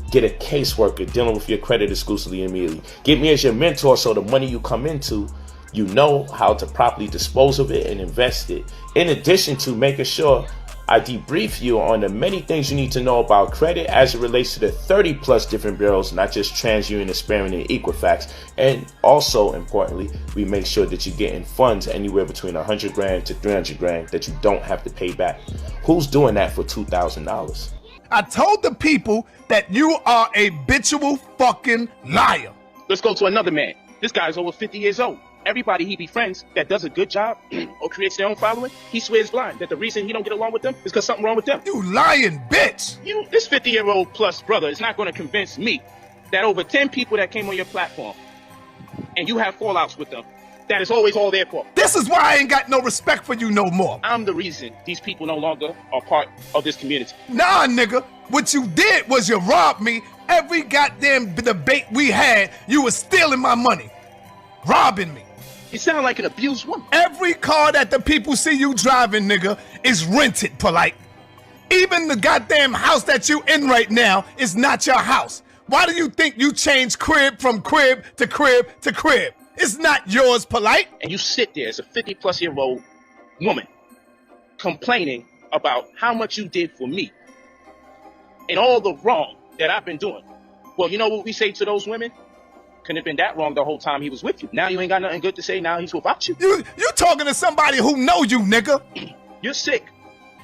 Get a caseworker dealing with your credit exclusively and immediately. Get me as your mentor so the money you come into, you know how to properly dispose of it and invest it. In addition to making sure I debrief you on the many things you need to know about credit as it relates to the 30 plus different bureaus, not just TransUnion, Experian, and Equifax. And also importantly, we make sure that you're getting funds anywhere between 100 grand to 300 grand that you don't have to pay back. Who's doing that for $2,000? I told the people that you are a habitual fucking liar. Let's go to another man. This guy's over 50 years old. Everybody he befriends that does a good job or creates their own following, he swears blind that the reason he don't get along with them is because something wrong with them. You lying bitch! This 50-year-old plus brother is not going to convince me that over 10 people that came on your platform and you have fallouts with them, that is always all their fault. This is why I ain't got no respect for you no more. I'm the reason these people no longer are part of this community. Nah, nigga. What you did was you robbed me. Every goddamn debate we had, you was stealing my money. Robbing me. You sound like an abused woman. Every car that the people see you driving, nigga, is rented, Polight. Even the goddamn house that you in right now is not your house. Why do you think you change crib from crib to crib to crib? It's not yours, Polight. And you sit there as a 50-plus-year-old woman complaining about how much you did for me and all the wrong that I've been doing. Well, you know what we say to those women? Couldn't have been that wrong the whole time he was with you. Now you ain't got nothing good to say. Now he's without you. You talking to somebody who know you, nigga. You're sick.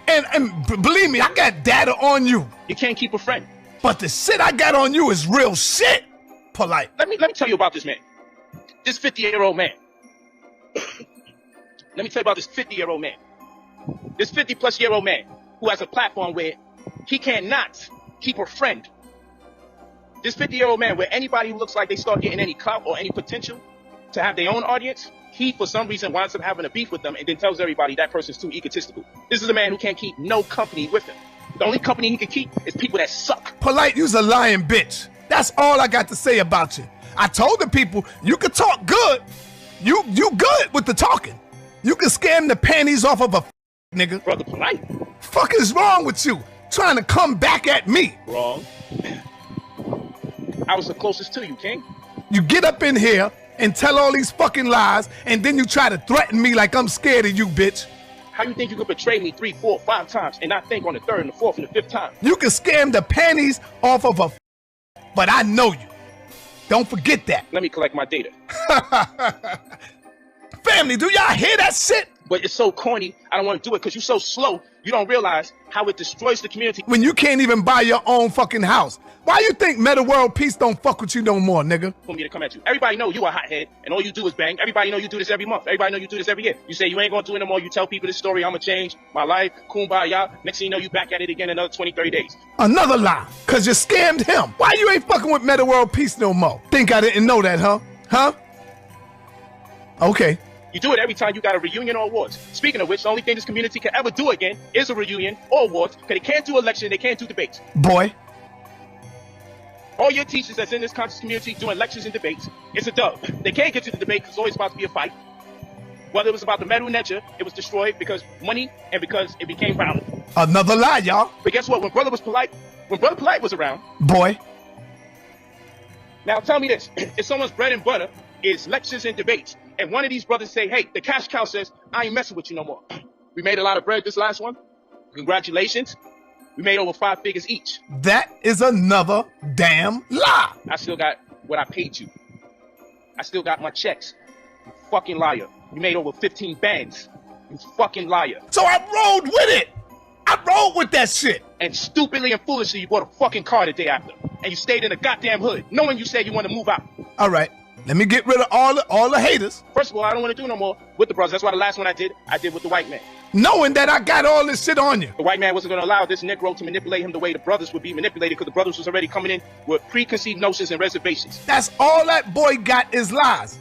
And believe me, I got data on you. You can't keep a friend. But the shit I got on you is real shit, Polight. Let me tell you about this man. This 50-year-old man. Let me tell you about this 50-year-old man. This 50-plus-year-old man who has a platform where he cannot keep a friend. This 50-year-old man where anybody who looks like they start getting any clout or any potential to have their own audience, he for some reason winds up having a beef with them and then tells everybody that person's too egotistical. This is a man who can't keep no company with him. The only company he can keep is people that suck. Polight, you's a lying bitch. That's all I got to say about you. I told the people you could talk good. You good with the talking. You can scam the panties off of a nigga. Brother Polight. Fuck is wrong with you? Trying to come back at me. Wrong. I was the closest to you, King. You get up in here and tell all these fucking lies, and then you try to threaten me like I'm scared of you, bitch. How you think you could betray me 3, 4, 5 times and not think on the 3rd and the 4th and the 5th time? You can scam the panties off of a but I know you. Don't forget that. Let me collect my data. Family, do y'all hear that shit? But it's so corny, I don't want to do it because you're so slow, you don't realize how it destroys the community. When you can't even buy your own fucking house. Why you think Meta World Peace don't fuck with you no more, nigga? For me to come at you. Everybody know you a hothead, and all you do is bang. Everybody know you do this every month. Everybody know you do this every year. You say you ain't gonna do it no more. You tell people this story, I'ma change my life, kumbaya. Next thing you know, you back at it again in another 20, 30 days. Another lie, cause you scammed him. Why you ain't fucking with Meta World Peace no more? Think I didn't know that, huh? Huh? Okay. You do it every time you got a reunion or awards. Speaking of which, the only thing this community can ever do again is a reunion or awards, because they can't do election, they can't do debates. Boy. All your teachers that's in this conscious community doing lectures and debates, it's a dub. They can't get to the debate because it's always about to be a fight. Whether it was about the metal nature, it was destroyed because money and because it became violent. Another lie, y'all. But guess what? When Brother Polight was around. Boy. Now tell me this, if someone's bread and butter is lectures and debates, and one of these brothers say, hey, the cash cow says, I ain't messing with you no more. We made a lot of bread this last one. Congratulations. We made over 5 figures each. That is another damn lie. I still got what I paid you. I still got my checks. You fucking liar. You made over 15 bands. You fucking liar. So I rolled with it. I rolled with that shit. And stupidly and foolishly, you bought a fucking car the day after. And you stayed in the goddamn hood, knowing you said you want to move out. All right. Let me get rid of all the haters. First of all, I don't want to do no more with the brothers. That's why the last one I did with the white man. Knowing that I got all this shit on you. The white man wasn't going to allow this Negro to manipulate him the way the brothers would be manipulated, because the brothers was already coming in with preconceived notions and reservations. That's all that boy got is lies.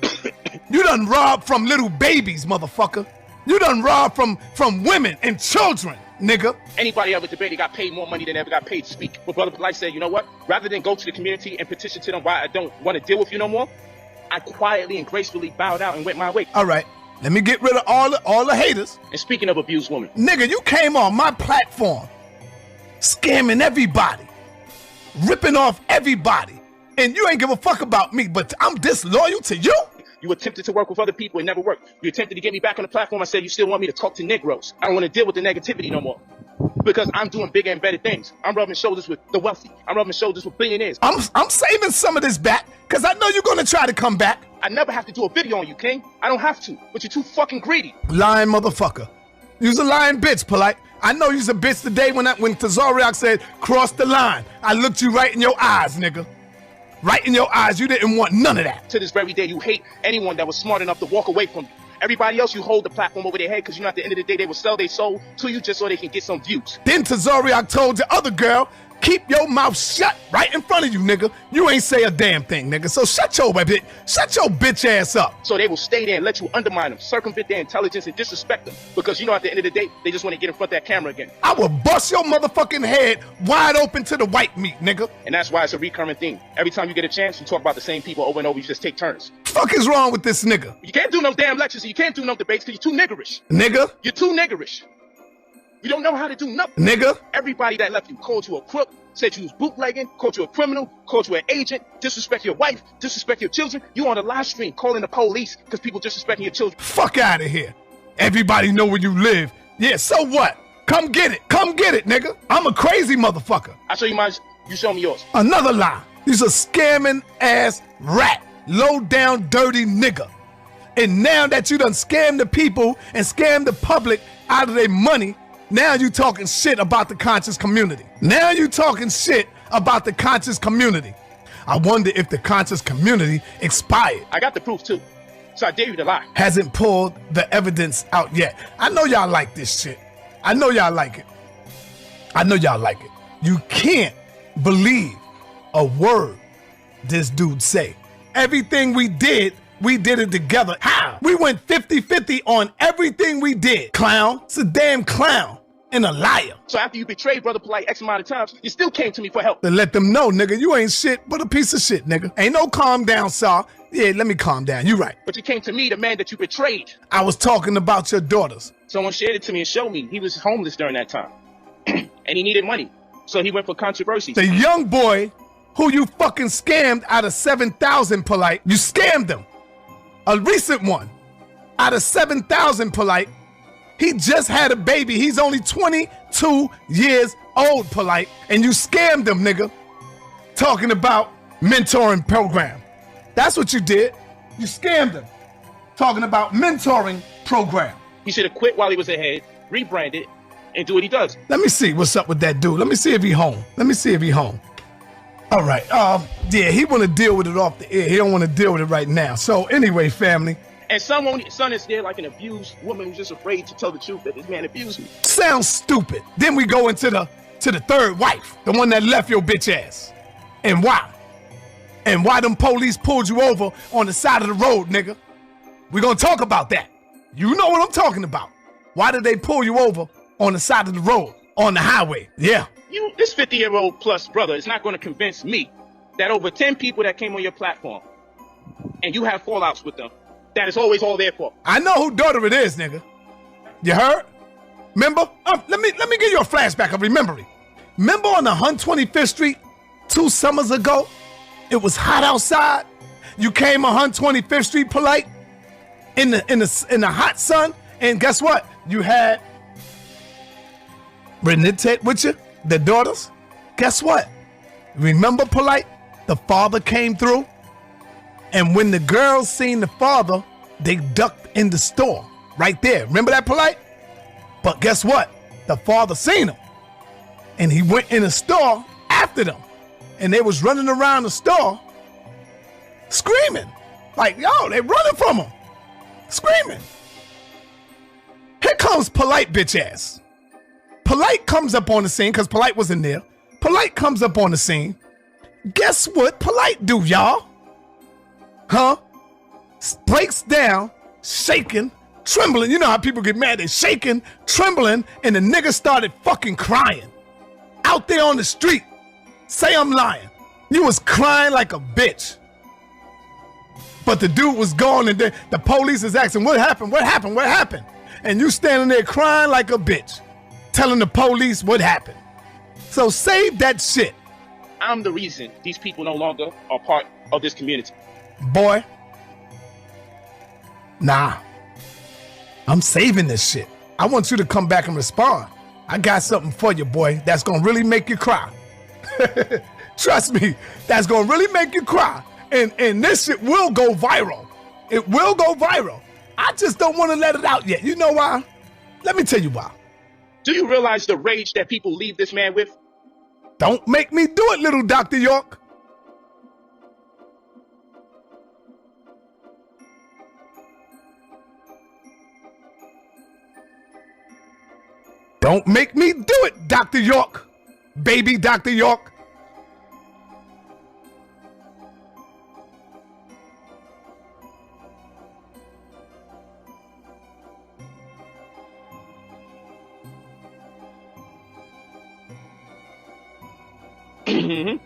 You done robbed from little babies, motherfucker. You done robbed from women and children, nigga. Anybody ever debated got paid more money than ever got paid to speak. But Brother Polight said, you know what? Rather than go to the community and petition to them why I don't want to deal with you no more, I quietly and gracefully bowed out and went my way. All right. Let me get rid of all the haters. And speaking of abused women. Nigga, you came on my platform scamming everybody, ripping off everybody, and you ain't give a fuck about me, but I'm disloyal to you? You attempted to work with other people, it never worked. You attempted to get me back on the platform, I said you still want me to talk to Negroes. I don't want to deal with the negativity no more. Because I'm doing bigger and better things. I'm rubbing shoulders with the wealthy. I'm rubbing shoulders with billionaires. I'm saving some of this back, because I know you're going to try to come back. I never have to do a video on you, King. I don't have to, but you're too fucking greedy. Lying motherfucker. You's a lying bitch, Polight. I know you's a bitch today when Tazariak said, cross the line. I looked you right in your eyes, nigga. Right in your eyes. You didn't want none of that. To this very day, you hate anyone that was smart enough to walk away from you. Everybody else, you hold the platform over their head because you know at the end of the day, they will sell their soul to you just so they can get some views. Then Tazariak told the other girl, keep your mouth shut right in front of you, nigga. You ain't say a damn thing, nigga. So shut your bitch ass up. So they will stay there and let you undermine them, circumvent their intelligence and disrespect them. Because you know at the end of the day, they just want to get in front of that camera again. I will bust your motherfucking head wide open to the white meat, nigga. And that's why it's a recurring theme. Every time you get a chance, you talk about the same people over and over. You just take turns. Fuck is wrong with this nigga? You can't do no damn lectures. You can't do no debates because you're too niggerish. Nigga? You're too niggerish. You don't know how to do nothing. Nigga? Everybody that left you called you a crook, said you was bootlegging, called you a criminal, called you an agent, disrespect your wife, disrespect your children. You on a live stream calling the police because people disrespecting your children. Fuck out of here. Everybody know where you live. Yeah, so what? Come get it. Come get it, nigga. I'm a crazy motherfucker. I show you mine. You show me yours. Another lie. You's a scamming ass rat. Low down dirty nigga. And now that you done scammed the people and scammed the public out of their money, now you talking shit about the conscious community. Now you talking shit about the conscious community. I wonder if the conscious community expired. I got the proof too, so I dare you to lie. Hasn't pulled the evidence out yet. I know y'all like this shit. I know y'all like it. I know y'all like it. You can't believe a word this dude say. Everything we did it together. How? We went 50-50 on everything we did. Clown. It's a damn clown and a liar. So after you betrayed Brother Polight X amount of times, you still came to me for help. To let them know, nigga, you ain't shit but a piece of shit, nigga. Ain't no calm down, Saw. Yeah, let me calm down. You right. But you came to me, the man that you betrayed. I was talking about your daughters. Someone shared it to me and showed me he was homeless during that time. And he needed money. So he went for controversy. The young boy who you fucking scammed out of 7,000, Polight. You scammed him. A recent one. Out of 7,000, Polight. He just had a baby. He's only 22 years old, Polight. And you scammed him, nigga. Talking about mentoring program. That's what you did. You scammed him. Talking about mentoring program. He should have quit while he was ahead, rebranded, and do what he does. Let me see what's up with that dude. Let me see if he home. Let me see if he home. All right. Yeah, he want to deal with it off the air. He don't want to deal with it right now. So anyway, family. And son is there like an abused woman who's just afraid to tell the truth that this man abused me. Sounds stupid. Then we go into the third wife, the one that left your bitch ass. And why? And why them police pulled you over on the side of the road, nigga? We're gonna talk about that. You know what I'm talking about. Why did they pull you over on the side of the road, on the highway? Yeah. This 50-year-old plus brother is not gonna convince me that over 10 people that came on your platform and you have fallouts with them, that is always all their fault. I know who daughter it is, nigga. You heard? Remember? Let me give you a flashback of remembering. Remember on the 125th Street 2 summers ago? It was hot outside. You came on 125th Street, Polight, in the hot sun, and guess what? You had Renette with you, the daughters. Guess what? Remember, Polight? The father came through. And when the girls seen the father, they ducked in the store right there. Remember that, Polight? But guess what? The father seen them. And he went in the store after them. And they was running around the store screaming. Like, yo, they running from him. Screaming. Here comes Polight bitch ass. Polight comes up on the scene, because Polight was in there. Polight comes up on the scene. Guess what Polight do, y'all? Huh? Breaks down, shaking, trembling. You know how people get mad. They shaking, trembling, and the nigga started fucking crying. Out there on the street. Say I'm lying. You was crying like a bitch. But the dude was gone, and then the police is asking, what happened? What happened? What happened? And you standing there crying like a bitch, telling the police what happened. So save that shit. I'm the reason these people no longer are part of this community. Boy, nah, I'm saving this shit. I want you to come back and respond. I got something for you, boy, that's gonna really make you cry. Trust me, that's gonna really make you cry. And this shit will go viral. It will go viral. I just don't want to let it out yet. You know why? Let me tell you why. Do you realize the rage that people leave this man with? Don't make me do it, little Dr. York. Don't make me do it, Dr. York. Baby Dr. York.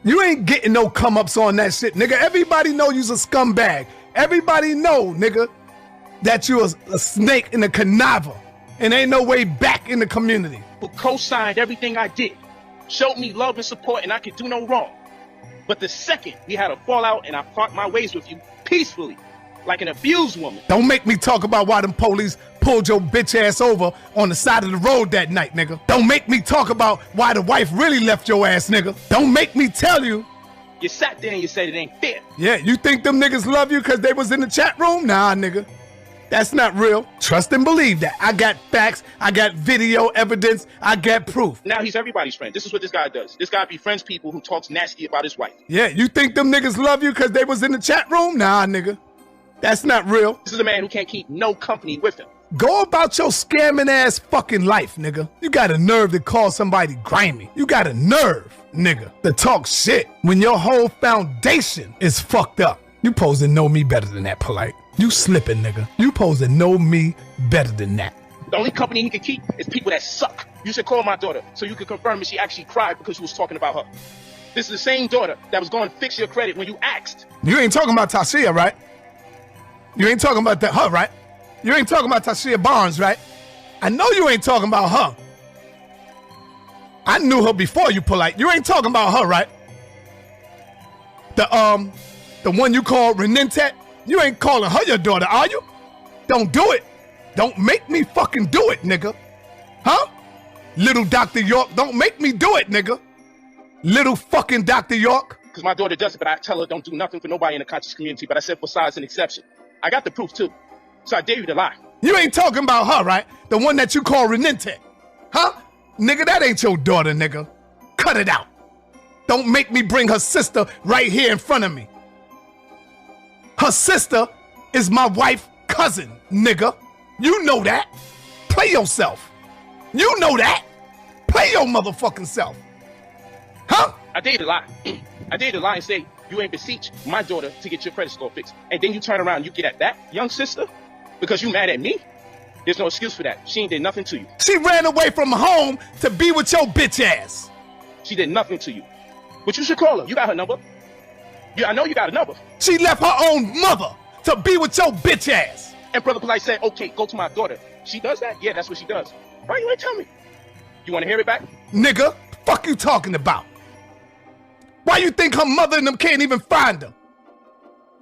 You ain't getting no come-ups on that shit, nigga. Everybody know you's a scumbag. Everybody know, nigga, that you a snake in a conniver. And ain't no way back in the community. Who co-signed everything I did, showed me love and support, and I could do no wrong. But the second we had a fallout and I parked my ways with you peacefully, like an abused woman. Don't make me talk about why them police pulled your bitch ass over on the side of the road that night, nigga. Don't make me talk about why the wife really left your ass, nigga. Don't make me tell you. You sat there and you said it ain't fair. Yeah, you think them niggas love you because they was in the chat room? Nah, nigga. That's not real. Trust and believe that. I got facts. I got video evidence. I got proof. Now he's everybody's friend. This is what this guy does. This guy befriends people who talks nasty about his wife. Yeah, you think them niggas love you because they was in the chat room? Nah, nigga. That's not real. This is a man who can't keep no company with him. Go about your scamming ass fucking life, nigga. You got a nerve to call somebody grimy. You got a nerve, nigga, to talk shit when your whole foundation is fucked up. You supposed to know me better than that, Polight. You slipping, nigga. You supposed to know me better than that. The only company he can keep is people that suck. You should call my daughter so you can confirm if she actually cried because you was talking about her. This is the same daughter that was going to fix your credit when you asked. You ain't talking about Tashia, right? You ain't talking about her, right? You ain't talking about Tashia Barnes, right? I know you ain't talking about her. I knew her before you, Polight. You ain't talking about her, right? The one you call Renette? You ain't calling her your daughter, are you? Don't do it. Don't make me fucking do it, nigga. Huh? Little Dr. York, don't make me do it, nigga. Little fucking Dr. York. Because my daughter does it, but I tell her don't do nothing for nobody in the conscious community. But I said besides an exception. I got the proof too. So I dare you to lie. You ain't talking about her, right? The one that you call Renente. Huh? Nigga, that ain't your daughter, nigga. Cut it out. Don't make me bring her sister right here in front of me. Her sister is my wife's cousin, nigga. You know that. Play yourself. You know that. Play your motherfucking self. Huh? I dare you to lie. I dare you to lie and say you ain't beseech my daughter to get your credit score fixed. And then you turn around and you get at that young sister because you mad at me? There's no excuse for that. She ain't did nothing to you. She ran away from home to be with your bitch ass. She did nothing to you. But you should call her. You got her number. I know you got a number. She left her own mother to be with your bitch ass. And Brother Polight said, okay, go to my daughter. She does that? Yeah, that's what she does. Why you ain't tell me? You want to hear it back? Nigga, fuck you talking about? Why you think her mother and them can't even find her?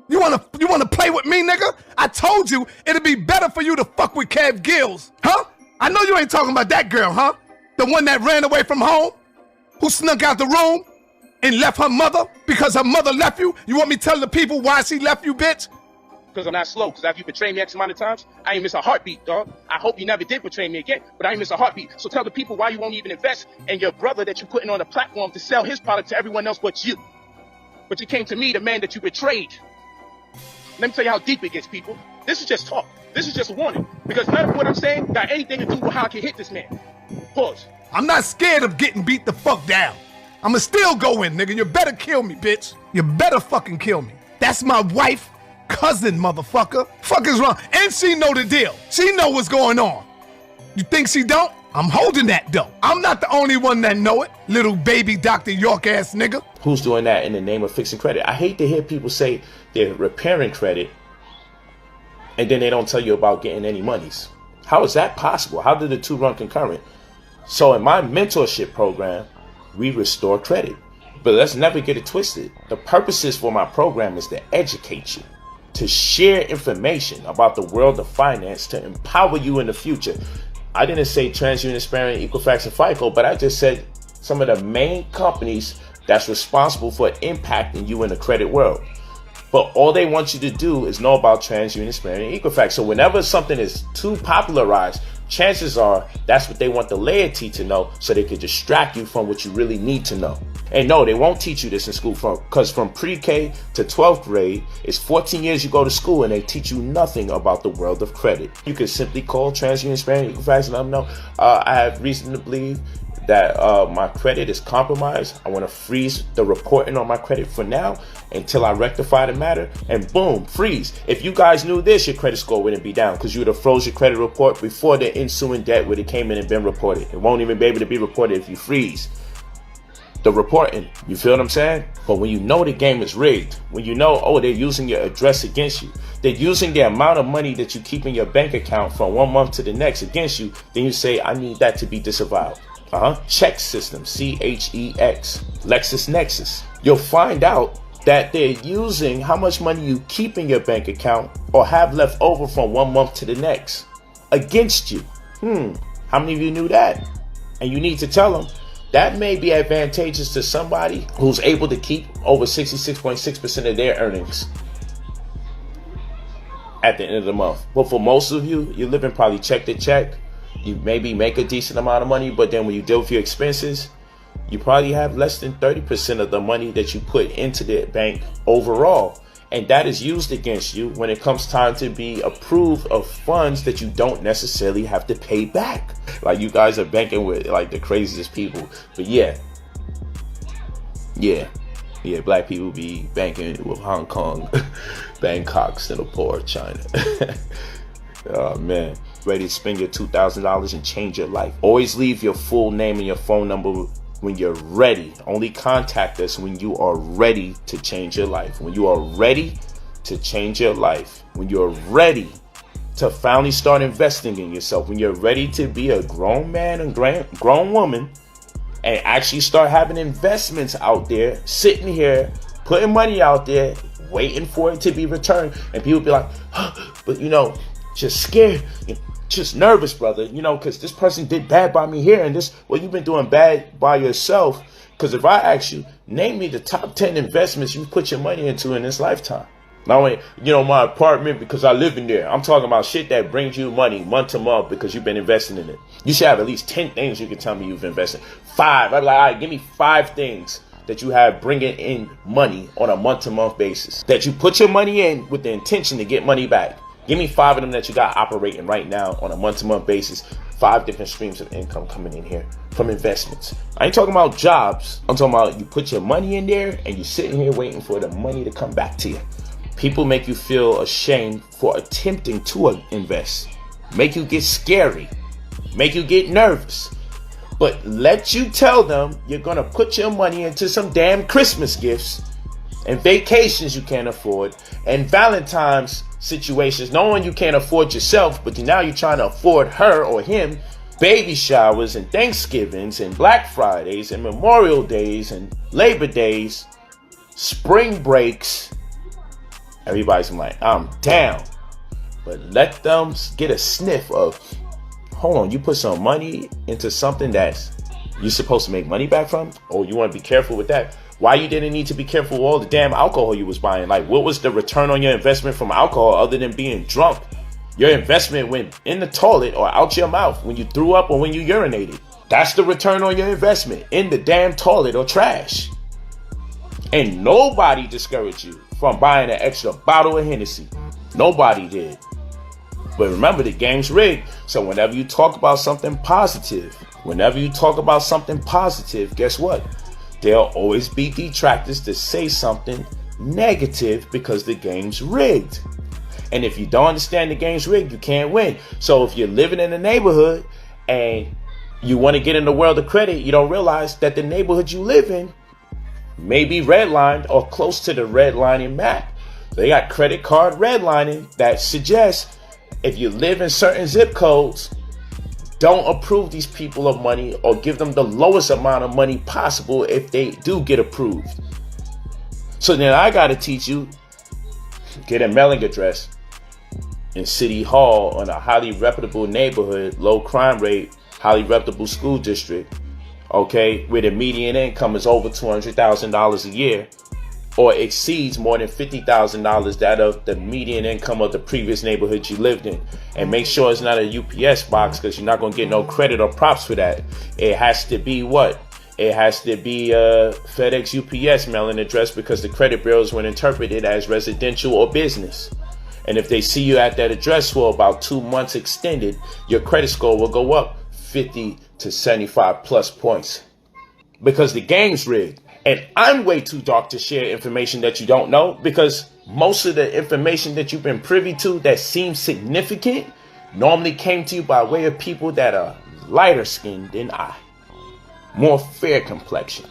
You wanna play with me, nigga? I told you it'd be better for you to fuck with Kev Gills, huh? I know you ain't talking about that girl, huh? The one that ran away from home? Who snuck out the room and left her mother because her mother left you? You want me to tell the people why she left you, bitch? Because I'm not slow. Because after you betrayed me X amount of times, I ain't miss a heartbeat, dog. I hope you never did betray me again, but I ain't miss a heartbeat. So tell the people why you won't even invest in your brother that you're putting on the platform to sell his product to everyone else but you. But you came to me, the man that you betrayed. Let me tell you how deep it gets, people. This is just talk. This is just a warning. Because none of what I'm saying got anything to do with how I can hit this man. Pause. I'm not scared of getting beat the fuck down. I'ma still go in, nigga. You better kill me, bitch. You better fucking kill me. That's my wife, cousin, motherfucker. Fuck is wrong? And she know the deal. She know what's going on. You think she don't? I'm holding that dough. I'm not the only one that know it. Little baby Dr. York ass nigga. Who's doing that in the name of fixing credit? I hate to hear people say they're repairing credit and then they don't tell you about getting any monies. How is that possible? How do the two run concurrent? So in my mentorship program, we restore credit. But let's never get it twisted. The purposes for my program is to educate you, to share information about the world of finance, to empower you in the future. I didn't say TransUnion, Experian, Equifax, and FICO, but I just said some of the main companies that's responsible for impacting you in the credit world. But all they want you to do is know about TransUnion, Experian, and Equifax. So whenever something is too popularized, chances are that's what they want the laity to know so they can distract you from what you really need to know. And no, they won't teach you this in school because from pre-K to 12th grade, it's 14 years you go to school and they teach you nothing about the world of credit. You can simply call TransUnion, Experian, Equifax and let them know, I have reason to believe that my credit is compromised. I want to freeze the reporting on my credit for now until I rectify the matter, and boom, freeze. If you guys knew this, your credit score wouldn't be down because you would have froze your credit report before the ensuing debt would have came in and been reported. It won't even be able to be reported if you freeze the reporting. You feel what I'm saying? But when you know the game is rigged, when you know, oh, they're using your address against you, they're using the amount of money that you keep in your bank account from one month to the next against you, then you say, I need that to be disavowed. Check system, CHEX, LexisNexis. You'll find out that they're using how much money you keep in your bank account or have left over from one month to the next against you. How many of you knew that? And you need to tell them that may be advantageous to somebody who's able to keep over 66.6% of their earnings at the end of the month. But for most of you, you're living probably check to check. You maybe make a decent amount of money, but then when you deal with your expenses, you probably have less than 30% of the money that you put into the bank overall. And that is used against you when it comes time to be approved of funds that you don't necessarily have to pay back. Like, you guys are banking with like the craziest people. But yeah, black people be banking with Hong Kong, Bangkok, Singapore, China. Oh man, ready to spend your $2,000 and change your life. Always leave your full name and your phone number when you're ready. Only contact us when you are ready to change your life. When you are ready to change your life. When you're ready to finally start investing in yourself. When you're ready to be a grown man and grown woman and actually start having investments out there, sitting here, putting money out there, waiting for it to be returned. And people be like, but you know, just scared. just nervous, brother, you know, because this person did bad by me here and this, well, you've been doing bad by yourself. Because if I ask you, name me the top 10 investments you put your money into in this lifetime. Not only, you know, my apartment because I live in there. I'm talking about shit that brings you money month to month because you've been investing in it. You should have at least 10 things you can tell me you've invested. 5. I'd be like, all right, give me 5 things that you have bringing in money on a month to month basis. That you put your money in with the intention to get money back. Give me 5 of them that you got operating right now on a month to month basis. 5 different streams of income coming in here from investments. I ain't talking about jobs. I'm talking about you put your money in there and you're sitting here waiting for the money to come back to you. People make you feel ashamed for attempting to invest. Make you get scary. Make you get nervous. But let you tell them you're going to put your money into some damn Christmas gifts and vacations you can't afford and Valentine's situations, knowing you can't afford yourself, but now you're trying to afford her or him baby showers and Thanksgivings and Black Fridays and Memorial Days and Labor Days, spring breaks. Everybody's like, I'm down. But let them get a sniff of, hold on, you put some money into something that's you're supposed to make money back from? Oh, you want to be careful with that? Why you didn't need to be careful with all the damn alcohol you was buying? Like, what was the return on your investment from alcohol other than being drunk? Your investment went in the toilet or out your mouth when you threw up or when you urinated. That's the return on your investment, in the damn toilet or trash. And nobody discouraged you from buying an extra bottle of Hennessy. Nobody did. But remember, the game's rigged. So whenever you talk about something positive, guess what? There'll always be detractors to say something negative because the game's rigged. And if you don't understand the game's rigged, you can't win. So if you're living in a neighborhood and you want to get in the world of credit, you don't realize that the neighborhood you live in may be redlined or close to the redlining map. They got credit card redlining that suggests if you live in certain zip codes, don't approve these people of money or give them the lowest amount of money possible if they do get approved. So then I got to teach you, get a mailing address in City Hall on a highly reputable neighborhood, low crime rate, highly reputable school district, okay, where the median income is over $200,000 a year or exceeds more than $50,000 that of the median income of the previous neighborhood you lived in. And make sure it's not a UPS box because you're not going to get no credit or props for that. It has to be what? It has to be a FedEx UPS mailing address because the credit bureaus will interpret it as residential or business. And if they see you at that address for about 2 months extended, your credit score will go up 50 to 75 plus points because the game's rigged. And I'm way too dark to share information that you don't know because most of the information that you've been privy to that seems significant normally came to you by way of people that are lighter skinned than I, more fair complexion,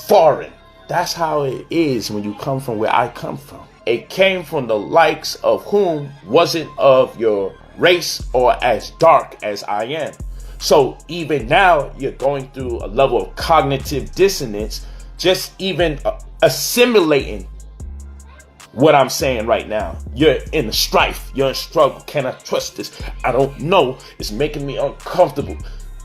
foreign. That's how it is when you come from where I come from. It came from the likes of whom wasn't of your race or as dark as I am. So even now you're going through a level of cognitive dissonance, just even assimilating what I'm saying right now. You're in the strife. You're in struggle. Can I trust this? I don't know. It's making me uncomfortable.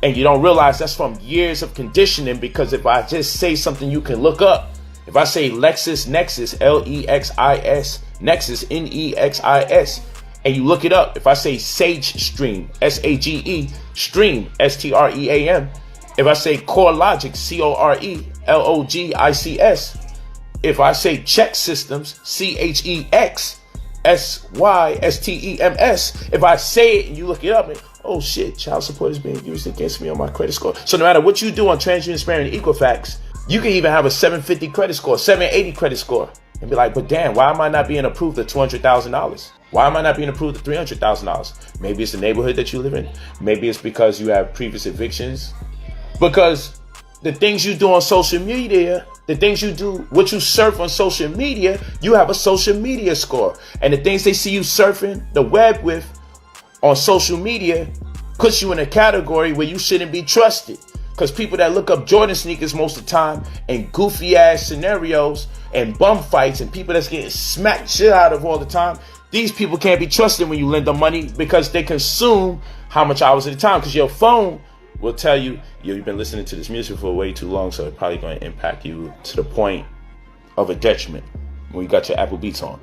And you don't realize that's from years of conditioning because if I just say something you can look up, if I say LexisNexis, L-E-X-I-S, Nexus, N-E-X-I-S, and you look it up, if I say Sage Stream, S-A-G-E, Stream, S-T-R-E-A-M, if I say Core Logic, C-O-R-E-L-O-G-I-C-S, if I say Check Systems, C-H-E-X-S-Y-S-T-E-M-S, if I say it and you look it up and, oh shit, child support is being used against me on my credit score. So no matter what you do on TransUnion and Equifax, you can even have a 750 credit score, 780 credit score, and be like, but damn, why am I not being approved at $200,000? Why am I not being approved at $300,000? Maybe it's the neighborhood that you live in. Maybe it's because you have previous evictions. Because the things you do on social media, the things you do, what you surf on social media, you have a social media score. And the things they see you surfing the web with on social media puts you in a category where you shouldn't be trusted. Because people that look up Jordan sneakers most of the time and goofy ass scenarios and bum fights and people that's getting smacked shit out of all the time, these people can't be trusted when you lend them money because they consume how much hours at a time, because your phone will tell you, you've been listening to this music for way too long, so it's probably going to impact you to the point of a detriment when you got your Apple Beats on.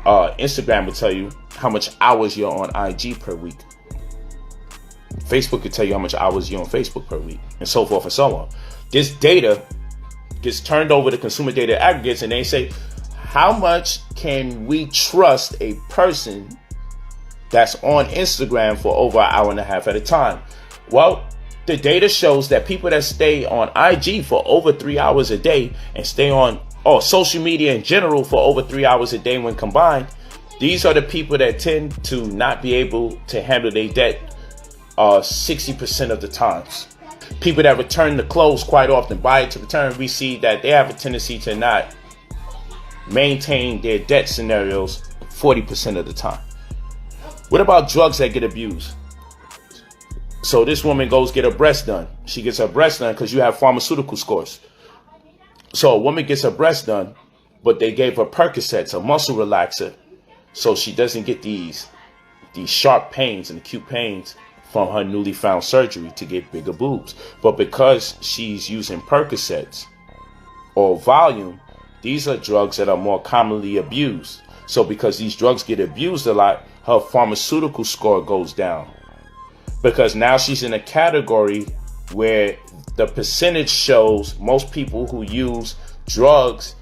Instagram will tell you how much hours you're on IG per week. Facebook could tell you how much hours you're on Facebook per week, and so forth and so on. This data gets turned over to consumer data aggregates, and they say, how much can we trust a person that's on Instagram for over an hour and a half at a time? Well, the data shows that people that stay on IG for over 3 hours a day and stay on social media in general for over 3 hours a day when combined, these are the people that tend to not be able to handle their debt 60% of the times. People that return the clothes quite often, buy it to return, we see that they have a tendency to not maintain their debt scenarios 40% of the time. What about drugs that get abused? So this woman goes get her breast done. She gets her breast done because you have pharmaceutical scores. So a woman gets her breast done, but they gave her Percocets, a muscle relaxer, so she doesn't get these sharp pains and acute pains from her newly found surgery to get bigger boobs. But because she's using Percocets or Valium, these are drugs that are more commonly abused. So because these drugs get abused a lot, her pharmaceutical score goes down. Because now she's in a category where the percentage shows most people who use drugs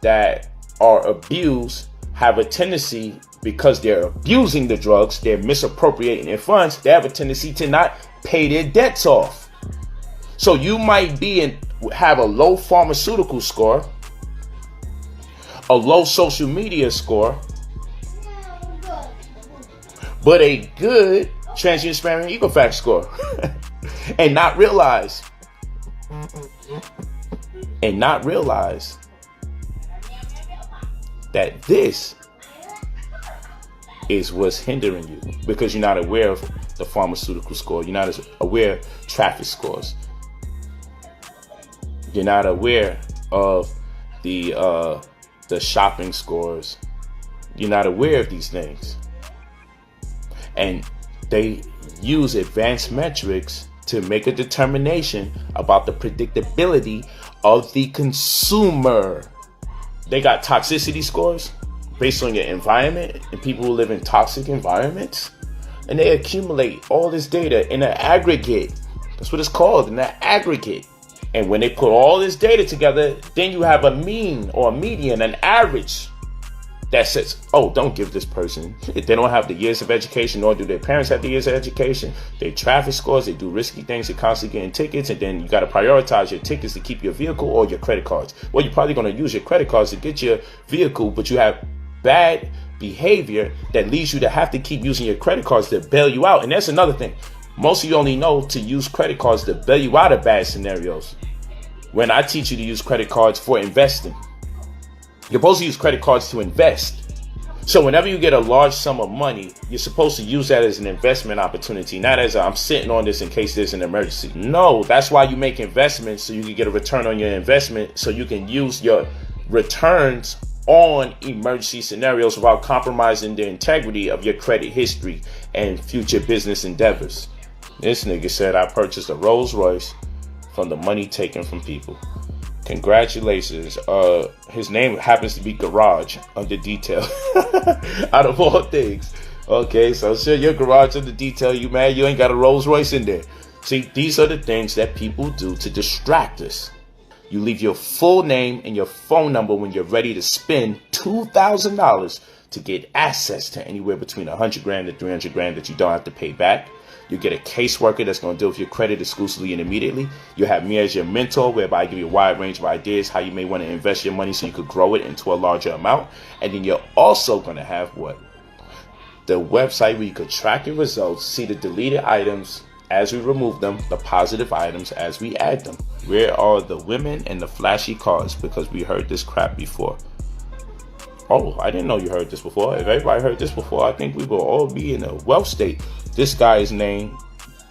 that are abused have a tendency, because they're abusing the drugs, they're misappropriating their funds, they have a tendency to not pay their debts off. So you might have a low pharmaceutical score, a low social media score, but a good transient sperm and Equifax score, and not realize that this is what's hindering you, because you're not aware of the pharmaceutical score. You're not aware of traffic scores. You're not aware of the shopping scores. You're not aware of these things. And they use advanced metrics to make a determination about the predictability of the consumer. They got toxicity scores based on your environment and people who live in toxic environments. And they accumulate all this data in an aggregate. That's what it's called, in an aggregate. And when they put all this data together, then you have a mean or a median, an average that says, oh, don't give this person. If they don't have the years of education, nor do their parents have the years of education, they traffic scores, they do risky things, they're constantly getting tickets, and then you got to prioritize your tickets to keep your vehicle or your credit cards. Well, you're probably going to use your credit cards to get your vehicle, but you have bad behavior that leads you to have to keep using your credit cards to bail you out. And that's another thing. Most of you only know to use credit cards to bail you out of bad scenarios, when I teach you to use credit cards for investing. You're supposed to use credit cards to invest. So whenever you get a large sum of money, you're supposed to use that as an investment opportunity, not as I'm sitting on this in case there's an emergency. No, that's why you make investments, so you can get a return on your investment, so you can use your returns on emergency scenarios without compromising the integrity of your credit history and future business endeavors. This nigga said, I purchased a Rolls Royce from the money taken from people. Congratulations. His name happens to be Garage under detail. Out of all things. Okay, so sure, your garage under detail, you mad you ain't got a Rolls Royce in there. See, these are the things that people do to distract us. You leave your full name and your phone number when you're ready to spend $2,000 to get access to anywhere between $100 grand to $300 grand that you don't have to pay back. You get a caseworker that's going to deal with your credit exclusively and immediately. You have me as your mentor, whereby I give you a wide range of ideas how you may want to invest your money so you could grow it into a larger amount. And then you're also going to have what? The website where you could track your results, see the deleted items as we remove them, the positive items as we add them. Where are the women and the flashy cars? Because we heard this crap before. Oh, I didn't know you heard this before. If everybody heard this before, I think we will all be in a wealth state. This guy is named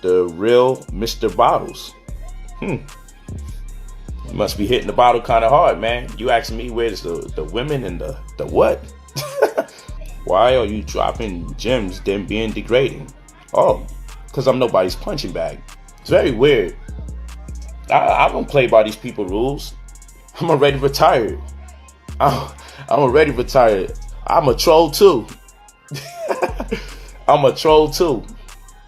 the real Mr. Bottles. You must be hitting the bottle kind of hard, man. You asking me where's the women and the what? Why are you dropping gems then being degrading? Oh, because I'm nobody's punching bag. It's very weird. I don't play by these people rules. I'm already retired. I'm already retired. I'm a troll too. I'm a troll too.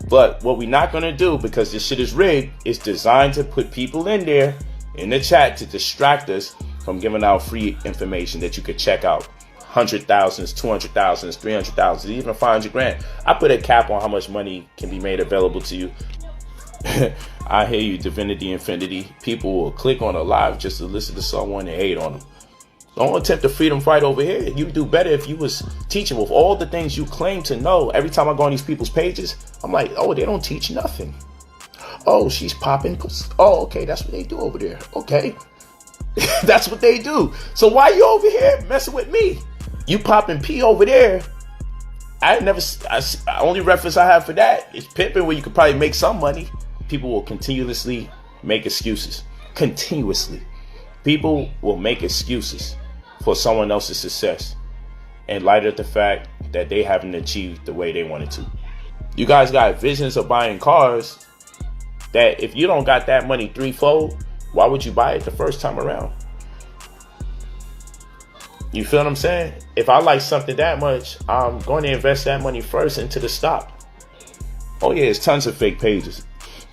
But what we're not going to do, because this shit is rigged, is designed to put people in there in the chat to distract us from giving out free information that you could check out. 100,000s, 200,000s, 300,000, even 500 grand. I put a cap on how much money can be made available to you. I hear you, Divinity Infinity. People will click on a live just to listen to someone and hate on them. Don't attempt the freedom fight over here. You'd do better if you was teaching with all the things you claim to know. Every time I go on these people's pages, I'm like, oh, they don't teach nothing. Oh, she's popping. Oh, okay, that's what they do over there. Okay. That's what they do. So why you over here messing with me? You popping P over there. Only reference I have for that is pimping, where you could probably make some money. People will continuously make excuses. Continuously. People will make excuses for someone else's success in light of the fact that they haven't achieved the way they wanted to. You guys got visions of buying cars that if you don't got that money threefold, why would you buy it the first time around? You feel what I'm saying? If I like something that much, I'm going to invest that money first into the stock. Oh yeah, there's tons of fake pages.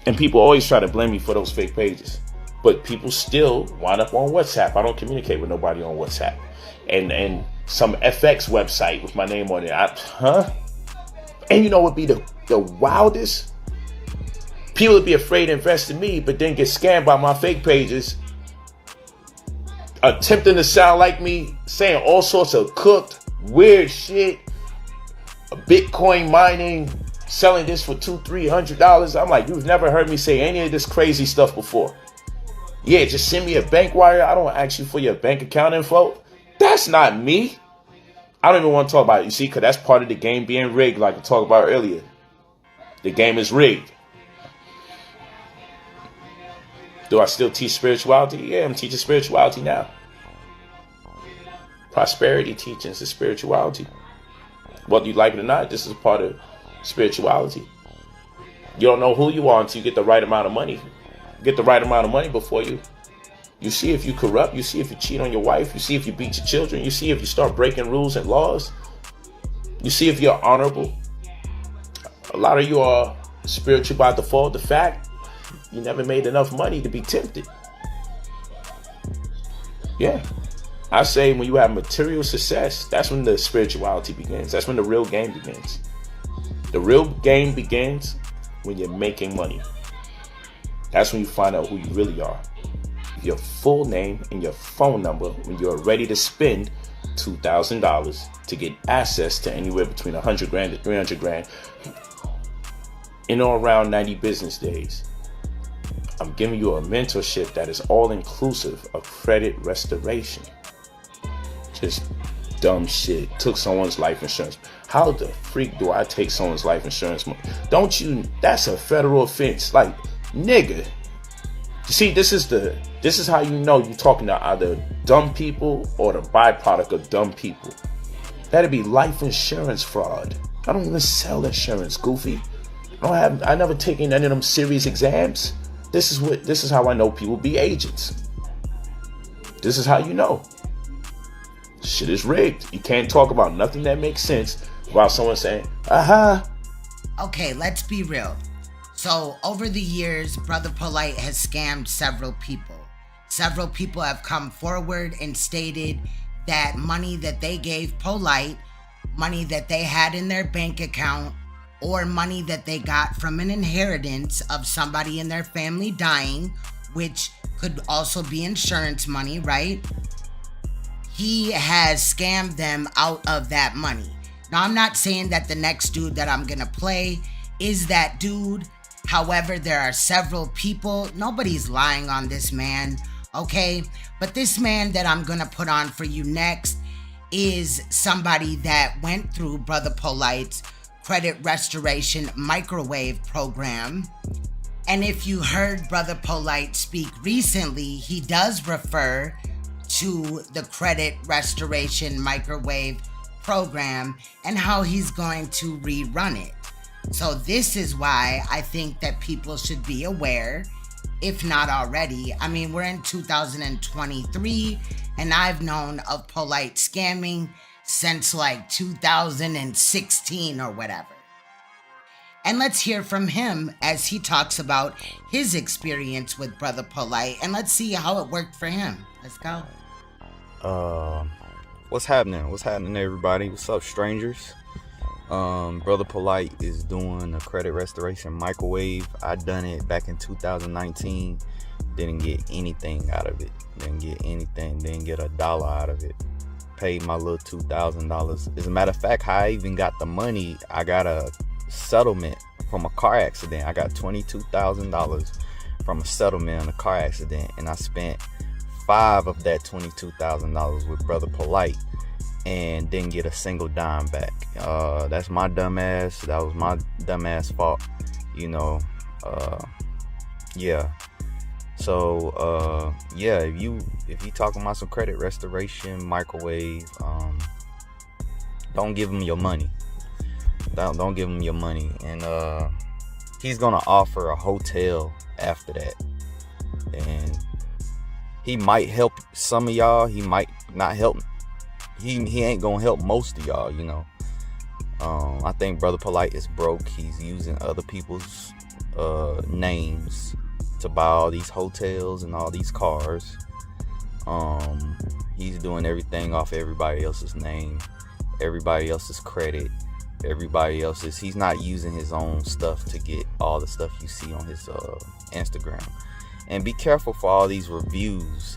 And people always try to blame me for those fake pages. But people still wind up on WhatsApp. I don't communicate with nobody on WhatsApp. And some FX website with my name on it. And you know what would be the wildest? People would be afraid to invest in me, but then get scammed by my fake pages, attempting to sound like me, saying all sorts of cooked, weird shit, Bitcoin mining, selling this for $200-300. I'm like, you've never heard me say any of this crazy stuff before. Yeah, just send me a bank wire. I don't ask you for your bank account info. That's not me. I don't even want to talk about it, you see, because that's part of the game being rigged, like I talked about earlier. The game is rigged. Do I still teach spirituality? Yeah, I'm teaching spirituality now. Prosperity teachings is spirituality. Whether you like it or not, this is part of spirituality. You don't know who you are until you get the right amount of money. Get the right amount of money before you see if you corrupt, you see if you cheat on your wife, you see if you beat your children, you see if you start breaking rules and laws, you see if you're honorable. A lot of you are spiritual by default. The fact you never made enough money to be tempted. Yeah. I say when you have material success, that's when the spirituality begins. That's when the real game begins. The real game begins when you're making money. That's when you find out who you really are. Your full name and your phone number when you're ready to spend $2,000 to get access to anywhere between 100 grand to 300 grand in or around 90 business days. I'm giving you a mentorship that is all inclusive of credit restoration. Just dumb shit. Took someone's life insurance. How the freak do I take someone's life insurance money? Don't you? That's a federal offense. Like, nigga. You see, this is how you know you're talking to either dumb people or the byproduct of dumb people. That'd be life insurance fraud. I don't even sell insurance, goofy. I never taken any of them serious exams. This is how I know people be agents. This is how you know. Shit is rigged. You can't talk about nothing that makes sense while someone saying, aha. Okay, let's be real. So over the years, Brother Polight has scammed several people. Several people have come forward and stated that money that they gave Polight, money that they had in their bank account, or money that they got from an inheritance of somebody in their family dying, which could also be insurance money, right? He has scammed them out of that money. Now, I'm not saying that the next dude that I'm gonna play is that dude. However, there are several people. Nobody's lying on this man, okay? But this man that I'm gonna put on for you next is somebody that went through Brother Polight's credit restoration microwave program. And if you heard Brother Polight speak recently, he does refer to the credit restoration microwave program and how he's going to rerun it. So this is why I think that people should be aware, if not already. I mean, we're in 2023, and I've known of Polight scamming since like 2016 or whatever. And let's hear from him as he talks about his experience with Brother Polight, and let's see how it worked for him. Let's go. What's happening? What's happening, everybody? What's up, strangers? Brother Polight is doing a credit restoration microwave. I done it back in 2019. Didn't get anything out of it. Didn't get anything. Didn't get $1 out of it. Paid my little $2,000. As a matter of fact, how I even got the money, I got a settlement from a car accident. I got $22,000 from a settlement on a car accident, and I spent $5 of that $22,000 with Brother Polight and didn't get a single dime back. That's my dumb ass. That was my dumb ass fault, you know. Yeah. So yeah, if you talking about some credit restoration microwave, don't give him your money. Don't give him your money. And he's gonna offer a hotel after that, and he might help some of y'all. He might not help. He ain't gonna help most of y'all, you know. I think Brother Polight is broke. He's using other people's names to buy all these hotels and all these cars. He's doing everything off everybody else's name, everybody else's credit, everybody else's. He's not using his own stuff to get all the stuff you see on his Instagram. And be careful for all these reviews.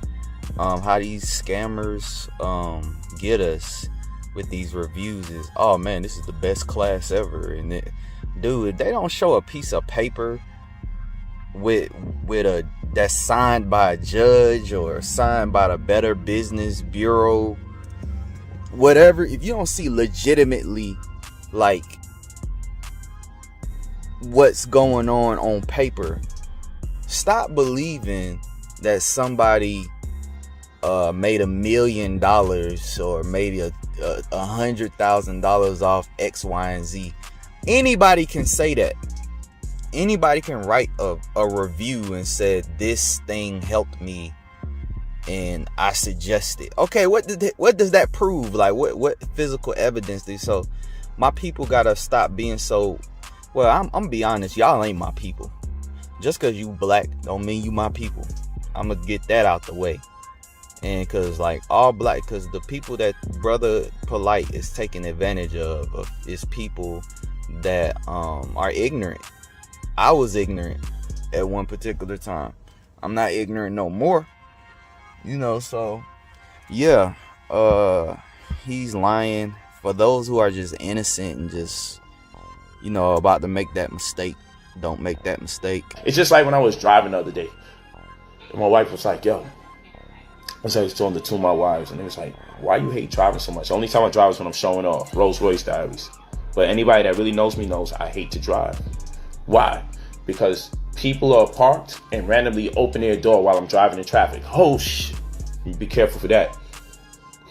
How these scammers get us with these reviews is, oh man, this is the best class ever. And dude, they don't show a piece of paper with that's signed by a judge or signed by the Better Business Bureau, whatever. If you don't see legitimately like what's going on paper, stop believing that somebody made $1 million or maybe $100,000 off X, Y, and Z. Anybody can say that. Anybody can write a review and said this thing helped me and I suggest it. Okay, what does that prove? Like what physical evidence? So my people gotta stop being so. Well, I'm gonna be honest, y'all ain't my people. Just cause you black don't mean you my people. I'm gonna get that out the way. And cause like all black, cause the people that Brother Polight is taking advantage of is people that are ignorant. I was ignorant at one particular time. I'm not ignorant no more. You know, so yeah, he's lying. For those who are just innocent and just, you know, about to make that mistake, don't make that mistake. It's just like when I was driving the other day. My wife was like, yo, I was talking to two of my wives, and they was like, why you hate driving so much? The only time I drive is when I'm showing off. Rolls Royce Diaries. But anybody that really knows me knows I hate to drive. Why? Because people are parked and randomly open their door while I'm driving in traffic. Oh, be careful for that.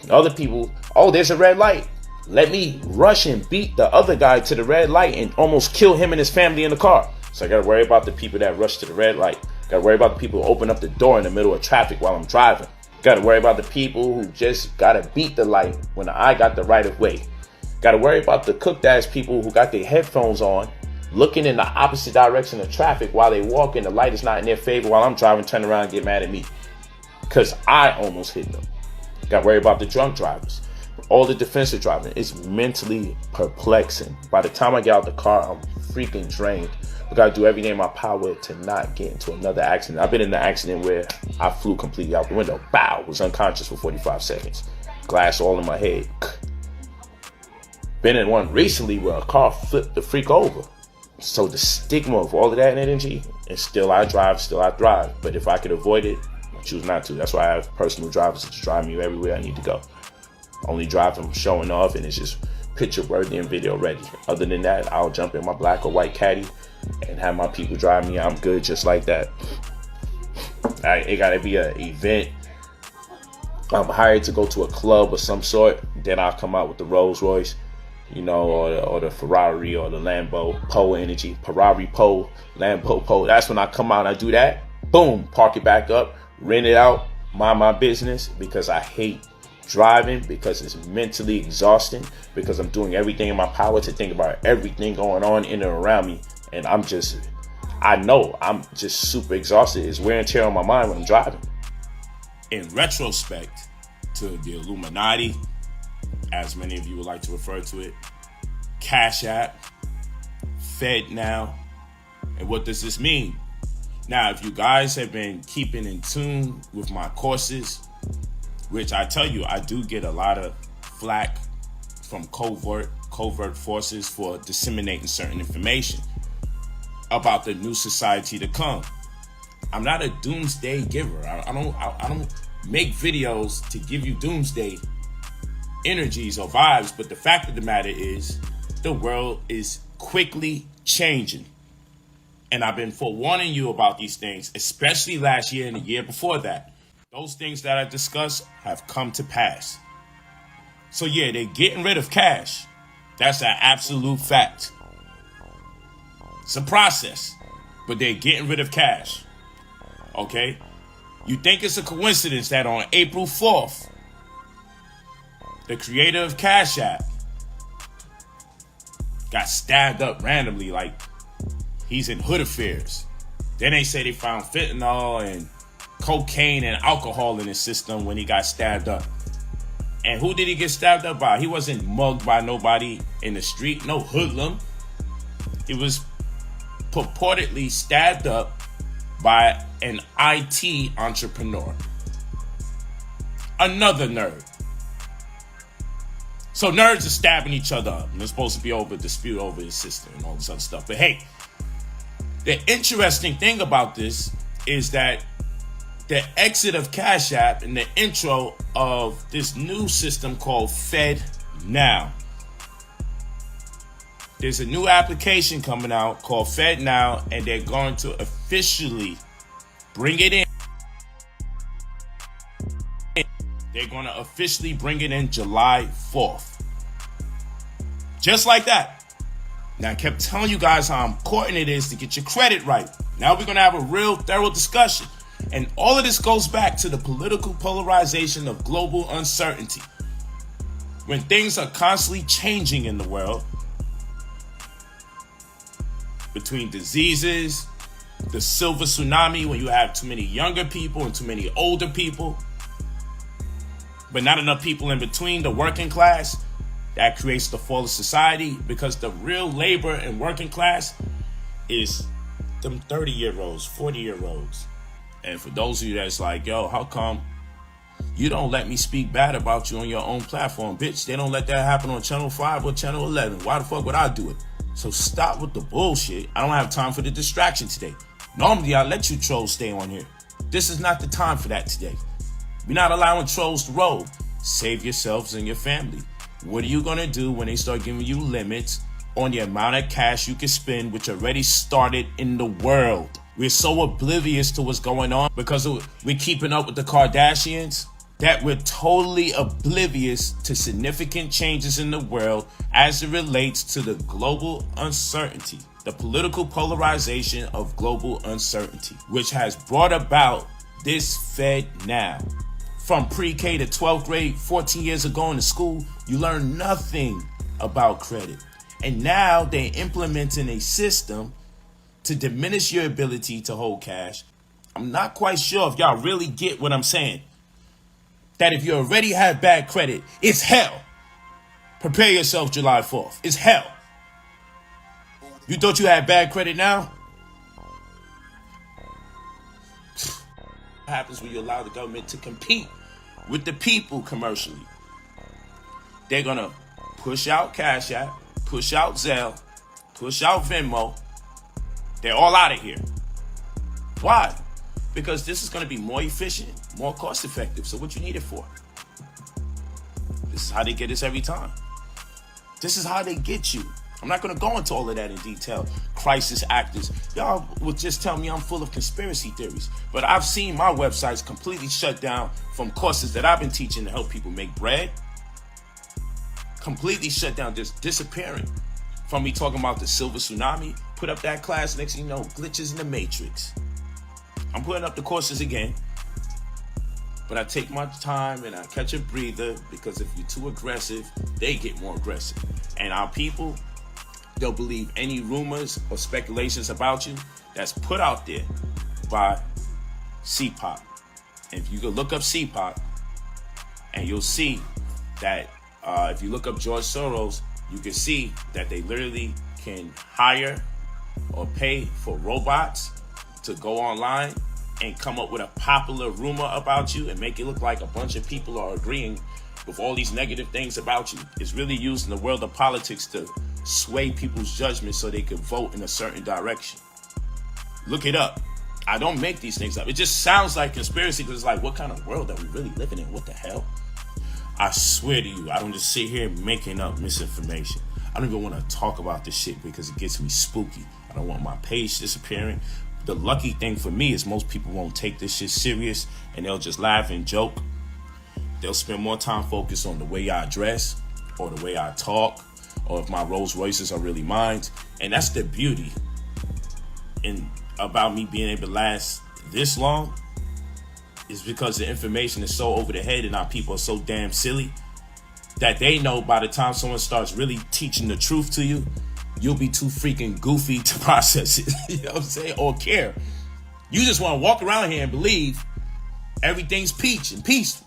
Other people, oh, there's a red light. Let me rush and beat the other guy to the red light and almost kill him and his family in the car. So I got to worry about the people that rush to the red light. Got to worry about the people who open up the door in the middle of traffic while I'm driving. Got to worry about the people who just got to beat the light when I got the right of way. Got to worry about the cooked ass people who got their headphones on, looking in the opposite direction of traffic while they walk and the light is not in their favor while I'm driving, turn around and get mad at me because I almost hit them. Got to worry about the drunk drivers, all the defensive driving. It's mentally perplexing. By the time I get out the car, I'm freaking drained. I got to do everything in my power to not get into another accident. I've been in an accident where I flew completely out the window. Bow, was unconscious for 45 seconds. Glass all in my head. Been in one recently where a car flipped the freak over. So the stigma of all of that energy, and still I drive. But if I could avoid it, I choose not to. That's why I have personal drivers to drive me everywhere I need to go. Only drive them showing off, and it's just picture worthy and video ready. Other than that, I'll jump in my black or white caddy and have my people drive me. I'm good just like that. It gotta be an event. I'm hired to go to a club of some sort. Then I'll come out with the Rolls Royce. you know, or the Ferrari or the Lambo, Poe energy, Ferrari Poe, Lambo Poe. That's when I come out and I do that. Boom, park it back up, rent it out, mind my business, because I hate driving, because it's mentally exhausting, because I'm doing everything in my power to think about everything going on in and around me. And I know I'm just super exhausted. It's wear and tear on my mind when I'm driving. In retrospect to the Illuminati, as many of you would like to refer to it, Cash App, Fed Now, and what does this mean? Now, if you guys have been keeping in tune with my courses, which I tell you, I do get a lot of flack from covert forces for disseminating certain information about the new society to come. I'm not a doomsday giver. I don't make videos to give you doomsday energies or vibes, but the fact of the matter is the world is quickly changing. And I've been forewarning you about these things, especially last year and the year before that. Those things that I discussed have come to pass. So yeah, they're getting rid of cash. That's an absolute fact. It's a process, but they're getting rid of cash. Okay? You think it's a coincidence that on April 4th, the creator of Cash App got stabbed up randomly, like he's in hood affairs. Then they say they found fentanyl and cocaine and alcohol in his system when he got stabbed up. And who did he get stabbed up by? He wasn't mugged by nobody in the street, no hoodlum. He was purportedly stabbed up by an IT entrepreneur. Another nerd. So nerds are stabbing each other up. And there's supposed to be a dispute over his sister and all this other stuff. But hey, the interesting thing about this is that the exit of Cash App and the intro of this new system called Fed Now. There's a new application coming out called Fed Now, and they're going to officially bring it in. They're going to officially bring it in July 4th. Just like that. Now, I kept telling you guys how important it is to get your credit right. Now we're going to have a real thorough discussion. And all of this goes back to the political polarization of global uncertainty. When things are constantly changing in the world, between diseases, the silver tsunami, when you have too many younger people and too many older people, but not enough people in between, the working class, that creates the fall of society, because the real labor and working class is them 30-year-olds, 40-year-olds. And for those of you that's like, yo, how come you don't let me speak bad about you on your own platform? Bitch, they don't let that happen on Channel 5 or Channel 11. Why the fuck would I do it? So stop with the bullshit. I don't have time for the distraction today. Normally, I let you trolls stay on here. This is not the time for that today. We're not allowing trolls to roll. Save yourselves and your family. What are you going to do when they start giving you limits on the amount of cash you can spend, which already started in the world? We're so oblivious to what's going on because we're keeping up with the Kardashians that we're totally oblivious to significant changes in the world as it relates to the global uncertainty, the political polarization of global uncertainty, which has brought about this Fed Now. From pre-K to 12th grade, 14 years ago in the school, you learn nothing about credit. And now they're implementing a system to diminish your ability to hold cash. I'm not quite sure if y'all really get what I'm saying. That if you already have bad credit, it's hell. Prepare yourself July 4th. It's hell. You thought you had bad credit now? What happens when you allow the government to compete with the people commercially? They're going to push out Cash App, push out Zelle, push out Venmo. They're all out of here. Why? Because this is going to be more efficient, more cost effective. So what you need it for? This is how they get us every time. This is how they get you. I'm not going to go into all of that in detail. Crisis actors. Y'all will just tell me I'm full of conspiracy theories. But I've seen my websites completely shut down from courses that I've been teaching to help people make bread. completely shut down, just disappearing. From me talking about the silver tsunami, put up that class, next thing you know, glitches in the matrix. I'm putting up the courses again, but I take my time and I catch a breather, because if you're too aggressive, they get more aggressive. And our people, they'll believe any rumors or speculations about you that's put out there by CPOP. And if you can look up CPOP, and you'll see that if you look up George Soros, you can see that they literally can hire or pay for robots to go online and come up with a popular rumor about you and make it look like a bunch of people are agreeing with all these negative things about you. It's really used in the world of politics to sway people's judgment so they can vote in a certain direction. Look it up. I don't make these things up. It just sounds like conspiracy, because it's like, what kind of world are we really living in? What the hell? I swear to you, I don't just sit here making up misinformation. I don't even want to talk about this shit because it gets me spooky. I don't want my page disappearing. The lucky thing for me is most people won't take this shit serious, and they'll just laugh and joke. They'll spend more time focused on the way I dress or the way I talk, or if my Rolls Royces are really mine. And that's the beauty about me being able to last this long, is because the information is so over the head and our people are so damn silly that they know by the time someone starts really teaching the truth to you, you'll be too freaking goofy to process it. You know what I'm saying? Or care. You just want to walk around here and believe everything's peach and peaceful.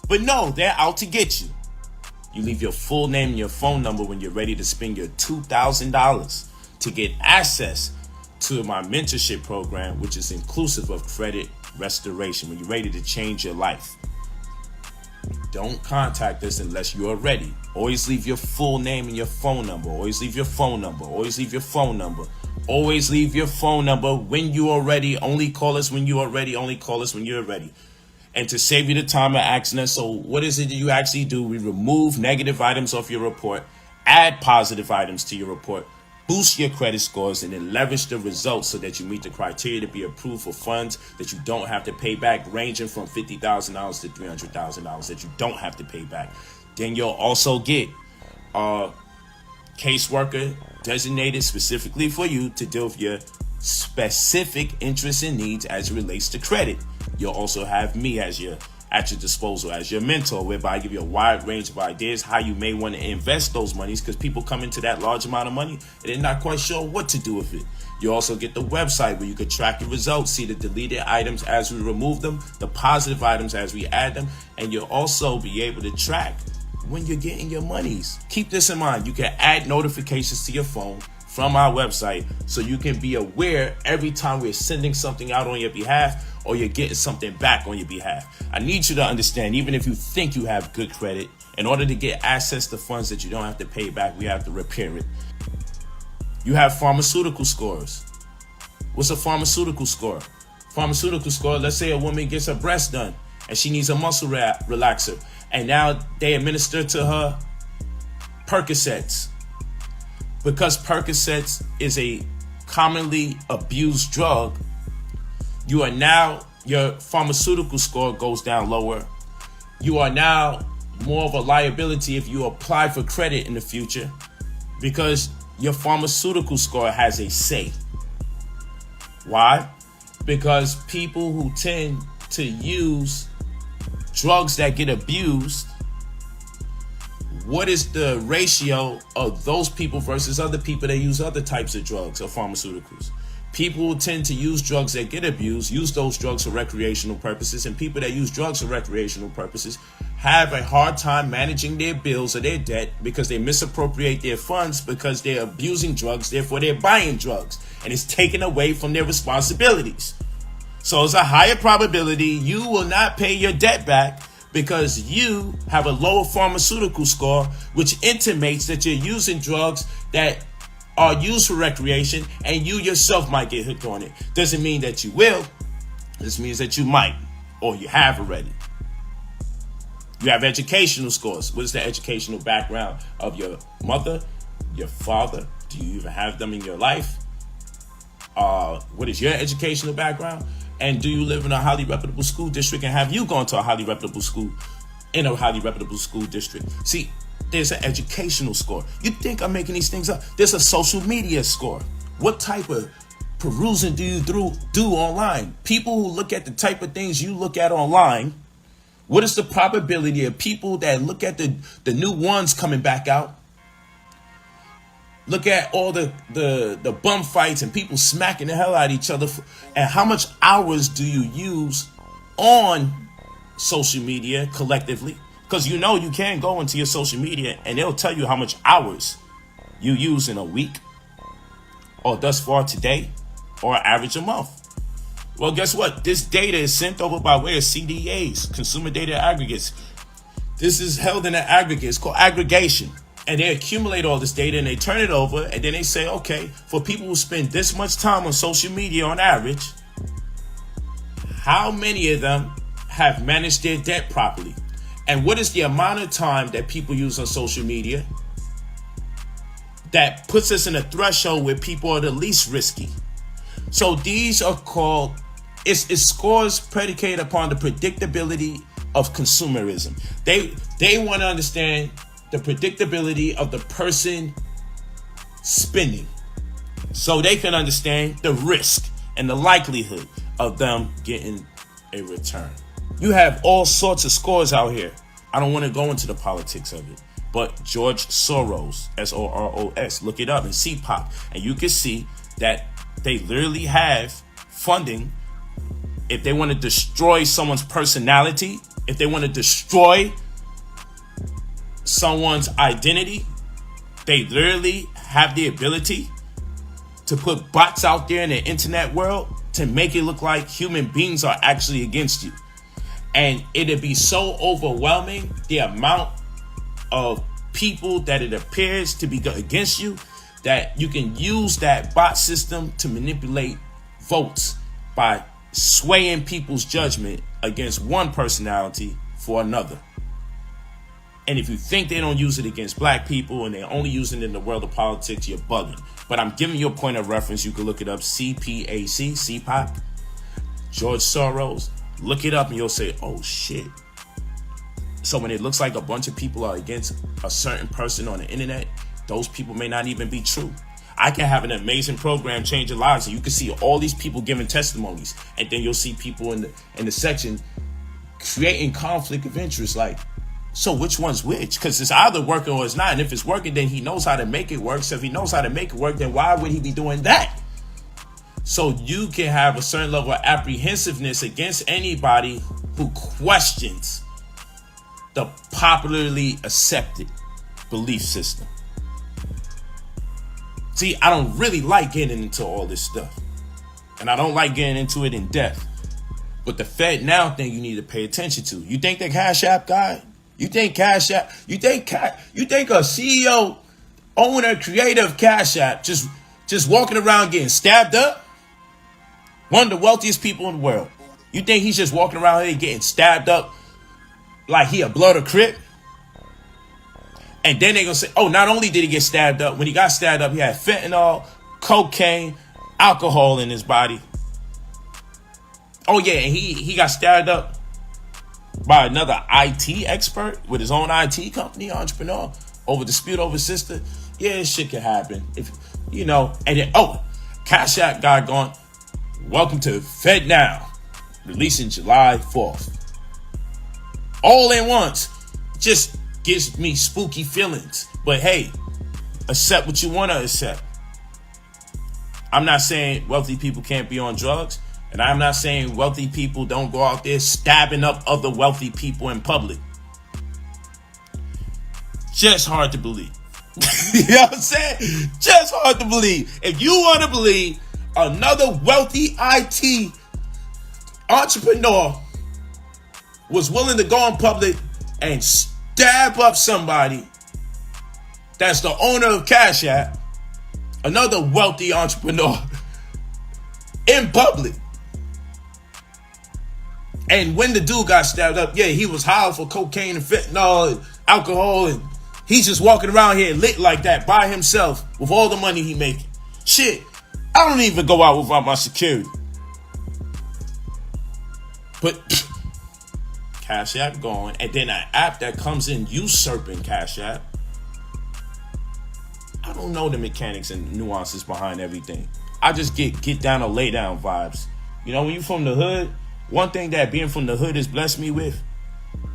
But no, they're out to get you. You leave your full name and your phone number when you're ready to spend your $2,000 to get access to my mentorship program, which is inclusive of credit restoration, when you're ready to change your life. Don't contact us unless you're ready. Always leave your full name and your phone number. Always leave your phone number. Always leave your phone number. Always leave your phone number when you are ready. Only call us when you are ready. Only call us when you're ready. And to save you the time of asking us, so what is it that you actually do? We remove negative items off your report, add positive items to your report, boost your credit scores, and then leverage the results so that you meet the criteria to be approved for funds that you don't have to pay back, ranging from $50,000 to $300,000 that you don't have to pay back. Then you'll also get a caseworker designated specifically for you to deal with your specific interests and needs as it relates to credit. You'll also have me at your disposal as your mentor, whereby I give you a wide range of ideas how you may want to invest those monies, because people come into that large amount of money and they're not quite sure what to do with it. You also get the website where you can track your results, see the deleted items as we remove them, the positive items as we add them, and you'll also be able to track when you're getting your monies. Keep this in mind. You can add notifications to your phone from our website so you can be aware every time we're sending something out on your behalf or you're getting something back on your behalf. I need you to understand, even if you think you have good credit, in order to get access to funds that you don't have to pay back, we have to repair it. You have pharmaceutical scores. What's a pharmaceutical score? Pharmaceutical score, let's say a woman gets her breast done and she needs a muscle relaxer, and now they administer to her Percocets. Because Percocets is a commonly abused drug, your pharmaceutical score goes down lower. You are now more of a liability if you apply for credit in the future, because your pharmaceutical score has a say. Why? Because people who tend to use drugs that get abused, what is the ratio of those people versus other people that use other types of drugs or pharmaceuticals? People who tend to use drugs that get abused use those drugs for recreational purposes, and people that use drugs for recreational purposes have a hard time managing their bills or their debt because they misappropriate their funds because they're abusing drugs, therefore they're buying drugs, and it's taken away from their responsibilities. So it's a higher probability you will not pay your debt back because you have a lower pharmaceutical score, which intimates that you're using drugs that are used for recreation, and you yourself might get hooked on it. Doesn't mean that you will. This means that you might, or you have already. You have educational scores. What is the educational background of your mother, your father? Do you even have them in your life? What is your educational background? And do you live in a highly reputable school district, and have you gone to a highly reputable school in a highly reputable school district? See, There's an educational score. You think I'm making these things up? There's a social media score. What type of perusing do you do online? People who look at the type of things you look at online, what is the probability of people that look at the new ones coming back out? Look at all the bum fights and people smacking the hell out of each other. And how much hours do you use on social media collectively? Because you know you can go into your social media and they'll tell you how much hours you use in a week, or thus far today, or average a month. Well, guess what? This data is sent over by way of CDAs, consumer data aggregates. This is held in an aggregate. It's called aggregation. And they accumulate all this data and they turn it over, and then they say, okay, for people who spend this much time on social media on average, how many of them have managed their debt properly? And what is the amount of time that people use on social media that puts us in a threshold where people are the least risky? So these are called, it's scores predicated upon the predictability of consumerism. They want to understand the predictability of the person spending, so they can understand the risk and the likelihood of them getting a return. You have all sorts of scores out here. I don't want to go into the politics of it, but George Soros, S-O-R-O-S, look it up, and CPOP, and you can see that they literally have funding. If they want to destroy someone's personality, if they want to destroy someone's identity, they literally have the ability to put bots out there in the internet world to make it look like human beings are actually against you. And it'd be so overwhelming, the amount of people that it appears to be against you, that you can use that bot system to manipulate votes by swaying people's judgment against one personality for another. And if you think they don't use it against black people and they're only using it in the world of politics, you're bugging. But I'm giving you a point of reference. You can look it up, CPAC, CPOC, George Soros. Look it up and you'll say, oh shit. So when it looks like a bunch of people are against a certain person on the internet, those people may not even be true. I can have an amazing program changing lives, and you can see all these people giving testimonies, and then you'll see people in the section creating conflict of interest, like, so which one's which? Because it's either working or it's not. And if it's working, then he knows how to make it work. So if he knows how to make it work, then why would he be doing that? So you can have a certain level of apprehensiveness against anybody who questions the popularly accepted belief system. See, I don't really like getting into all this stuff. And I don't like getting into it in depth. But the Fed now thing you need to pay attention to. You think the Cash App guy? You think Cash App? You think a CEO, owner, creator of Cash App just walking around getting stabbed up? One of the wealthiest people in the world. You think he's just walking around here getting stabbed up like he a blood or crip? And then they're going to say, oh, not only did he get stabbed up, when he got stabbed up, he had fentanyl, cocaine, alcohol in his body. Oh, yeah, and he got stabbed up by another IT expert with his own IT company, entrepreneur, over dispute over sister. Yeah, shit can happen. If you know, and then, oh, Cash App guy going, welcome to Fed Now, releasing July 4th. All at once. Just gives me spooky feelings. But hey, accept what you want to accept. I'm not saying wealthy people can't be on drugs. And I'm not saying wealthy people don't go out there stabbing up other wealthy people in public. Just hard to believe. You know what I'm saying? Just hard to believe. If you want to believe another wealthy IT entrepreneur was willing to go in public and stab up somebody that's the owner of Cash App, another wealthy entrepreneur, in public. And when the dude got stabbed up, yeah, he was high for cocaine and fentanyl and alcohol, and he's just walking around here lit like that by himself with all the money he making. Shit, I don't even go out without my security. But Cash App going, and then an app that comes in usurping Cash App, don't know the mechanics and nuances behind everything. I just get down or lay down vibes. You know, when you from the hood, one thing that being from the hood has blessed me with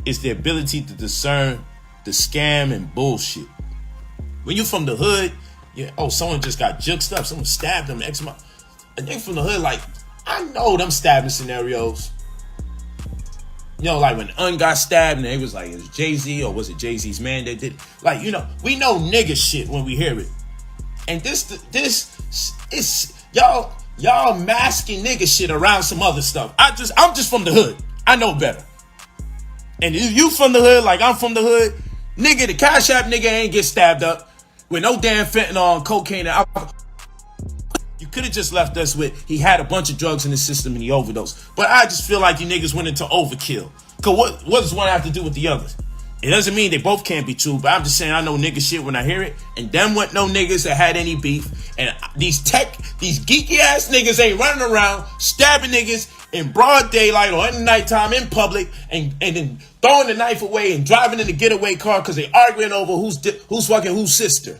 is the ability to discern the scam and bullshit. When you from the hood, someone just got juked up, someone stabbed them, a nigga from the hood, like, I know them stabbing scenarios. You know, like when Un got stabbed and it was like, is Jay-Z or was it Jay-Z's man that did it? Like, you know, we know nigga shit when we hear it. And this is y'all masking nigga shit around some other stuff. I'm just from the hood. I know better. And if you from the hood like I'm from the hood, nigga, the Cash App nigga ain't get stabbed up with no damn fentanyl and cocaine and alcohol. You could have just left us with he had a bunch of drugs in his system and he overdosed. But I just feel like you niggas went into overkill. Cause what does one have to do with the others? It doesn't mean they both can't be true, but I'm just saying I know nigga shit when I hear it. And them wasn't no niggas that had any beef. And these geeky ass niggas ain't running around stabbing niggas in broad daylight or in the nighttime in public and then throwing the knife away and driving in the getaway car because they arguing over who's fucking whose sister.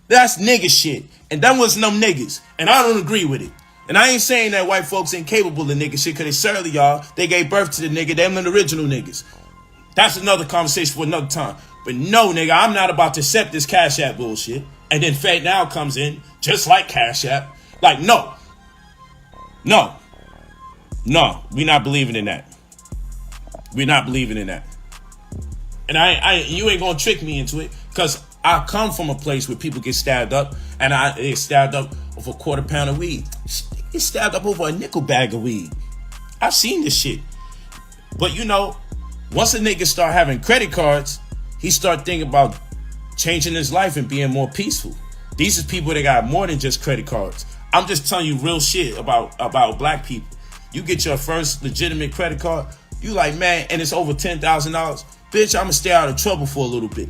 That's nigga shit. And that wasn't them niggas. And I don't agree with it. And I ain't saying that white folks ain't capable of nigga shit, because they certainly are. They gave birth to the nigga. Them the original niggas. That's another conversation for another time. But no, nigga, I'm not about to accept this Cash App bullshit. And then Fed Now comes in, just like Cash App. Like, no. We not believing in that. We're not believing in that. And you ain't gonna trick me into it, because I come from a place where people get stabbed up, and they stabbed up over a quarter pound of weed. Get stabbed up over a nickel bag of weed. I've seen this shit. But you know, once a nigga start having credit cards, he start thinking about changing his life and being more peaceful. These is people that got more than just credit cards. I'm just telling you real shit about black people. You get your first legitimate credit card, you like, man, and it's over $10,000. Bitch, I'm gonna stay out of trouble for a little bit.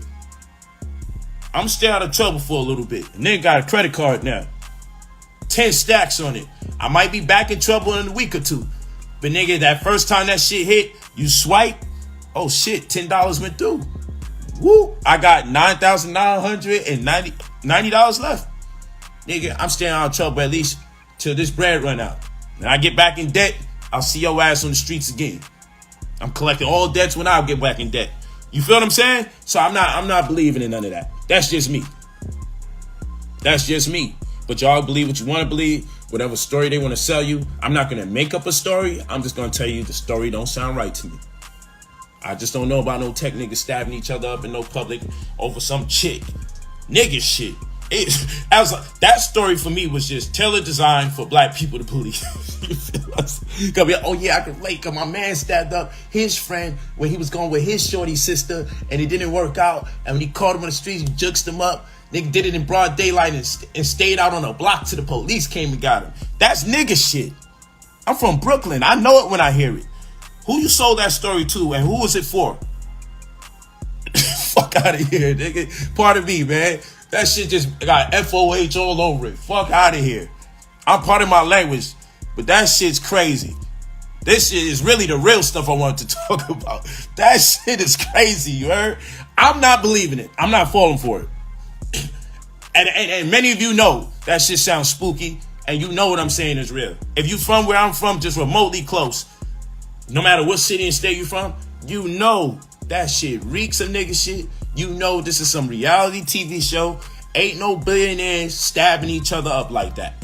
And then got a credit card now. 10 stacks on it. I might be back in trouble in a week or two. But nigga, that first time that shit hit, you swipe, oh shit, $10 went through. Woo, I got $9,990 left. Nigga, I'm staying out of trouble at least till this bread run out. And I get back in debt, I'll see your ass on the streets again. I'm collecting all debts when I get back in debt. You feel what I'm saying? So I'm not believing in none of that. That's just me. But y'all believe what you want to believe, whatever story they want to sell you. I'm not going to make up a story. I'm just going to tell you the story don't sound right to me. I just don't know about no tech niggas stabbing each other up in no public over some chick. Nigga shit. That story for me was just tailor designed for black people to believe. You feel us? Oh yeah, I can relate, because my man stabbed up his friend when he was going with his shorty sister and it didn't work out. And when he caught him on the streets, he juked him up. Nigga did it in broad daylight and stayed out on a block till the police came and got him. That's nigga shit. I'm from Brooklyn. I know it when I hear it. Who you sold that story to and who was it for? Fuck out of here, nigga. Pardon me, man. That shit just got FOH all over it. Fuck out of here. I'm part of my language, but that shit's crazy. This shit is really the real stuff I wanted to talk about. That shit is crazy, you heard? I'm not believing it. I'm not falling for it. And many of you know that shit sounds spooky, and you know what I'm saying is real. If you from where I'm from, just remotely close, no matter what city and state you from, you know that shit reeks of nigga shit. You know this is some reality TV show. Ain't no billionaires stabbing each other up like that.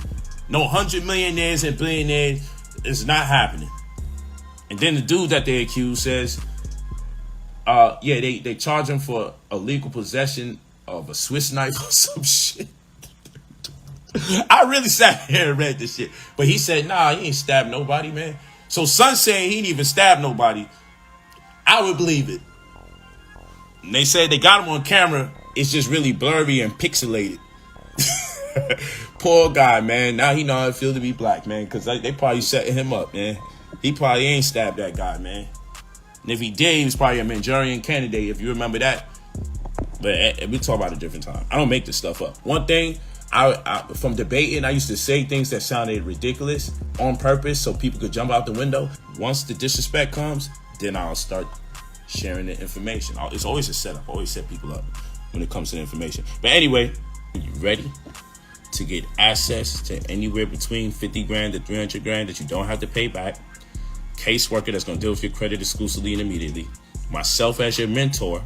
No 100 millionaires and billionaires. It's not happening. And then the dude that they accuse says, they charge him for illegal possession of a Swiss knife or some shit. I really sat here and read this shit. But he said, nah, he ain't stabbed nobody, man. So Son saying he ain't even stabbed nobody, I would believe it. And they said they got him on camera. It's just really blurry and pixelated. Poor guy, man. Now he know how it feels to be black, man. Because they probably setting him up, man. He probably ain't stabbed that guy, man. And if he did, he was probably a Manchurian candidate, if you remember that. But we talk about it a different time. I don't make this stuff up. One thing, I from debating, I used to say things that sounded ridiculous on purpose so people could jump out the window. Once the disrespect comes, then I'll start sharing the information. It's always a setup. I always set people up when it comes to the information. But anyway, You ready to get access to anywhere between 50 grand to 300 grand that you don't have to pay back. Caseworker that's going to deal with your credit exclusively and immediately. Myself as your mentor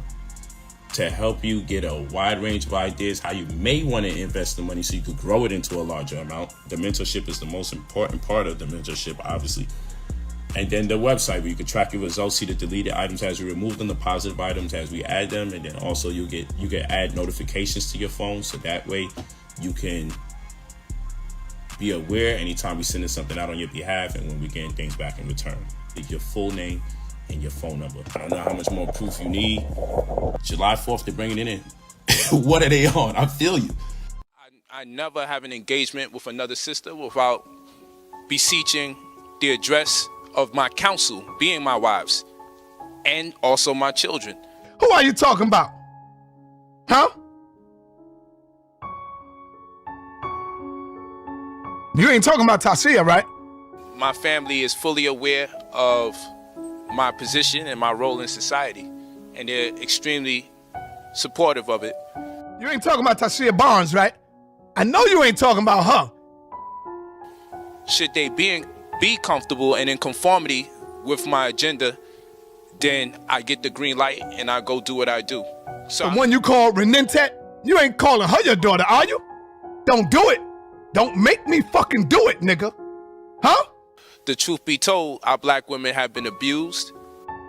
to help you get a wide range of ideas how you may want to invest the money so you could grow it into a larger amount. The mentorship is the most important part of the mentorship, obviously. And then the website where you can track your results, see the deleted items as you remove them, the positive items as we add them, and then also you can add notifications to your phone, so that way you can be aware anytime we send something out on your behalf and when we get things back in return. Leave your full name and your phone number. I don't know how much more proof you need. July 4th, they're bringing it in. What are they on? I feel you. I never have an engagement with another sister without beseeching the address of my counsel, being my wives, and also my children. Who are you talking about? Huh? You ain't talking about Tasia, right? My family is fully aware of my position and my role in society, and they're extremely supportive of it. You ain't talking about Tasia Barnes, right? I know you ain't talking about her. Should they be comfortable and in conformity with my agenda, then I get the green light and I go do what I do. So the one you call Renentet, you ain't calling her your daughter, are you? Don't do it. Don't make me fucking do it, nigga. Huh? The truth be told, our black women have been abused.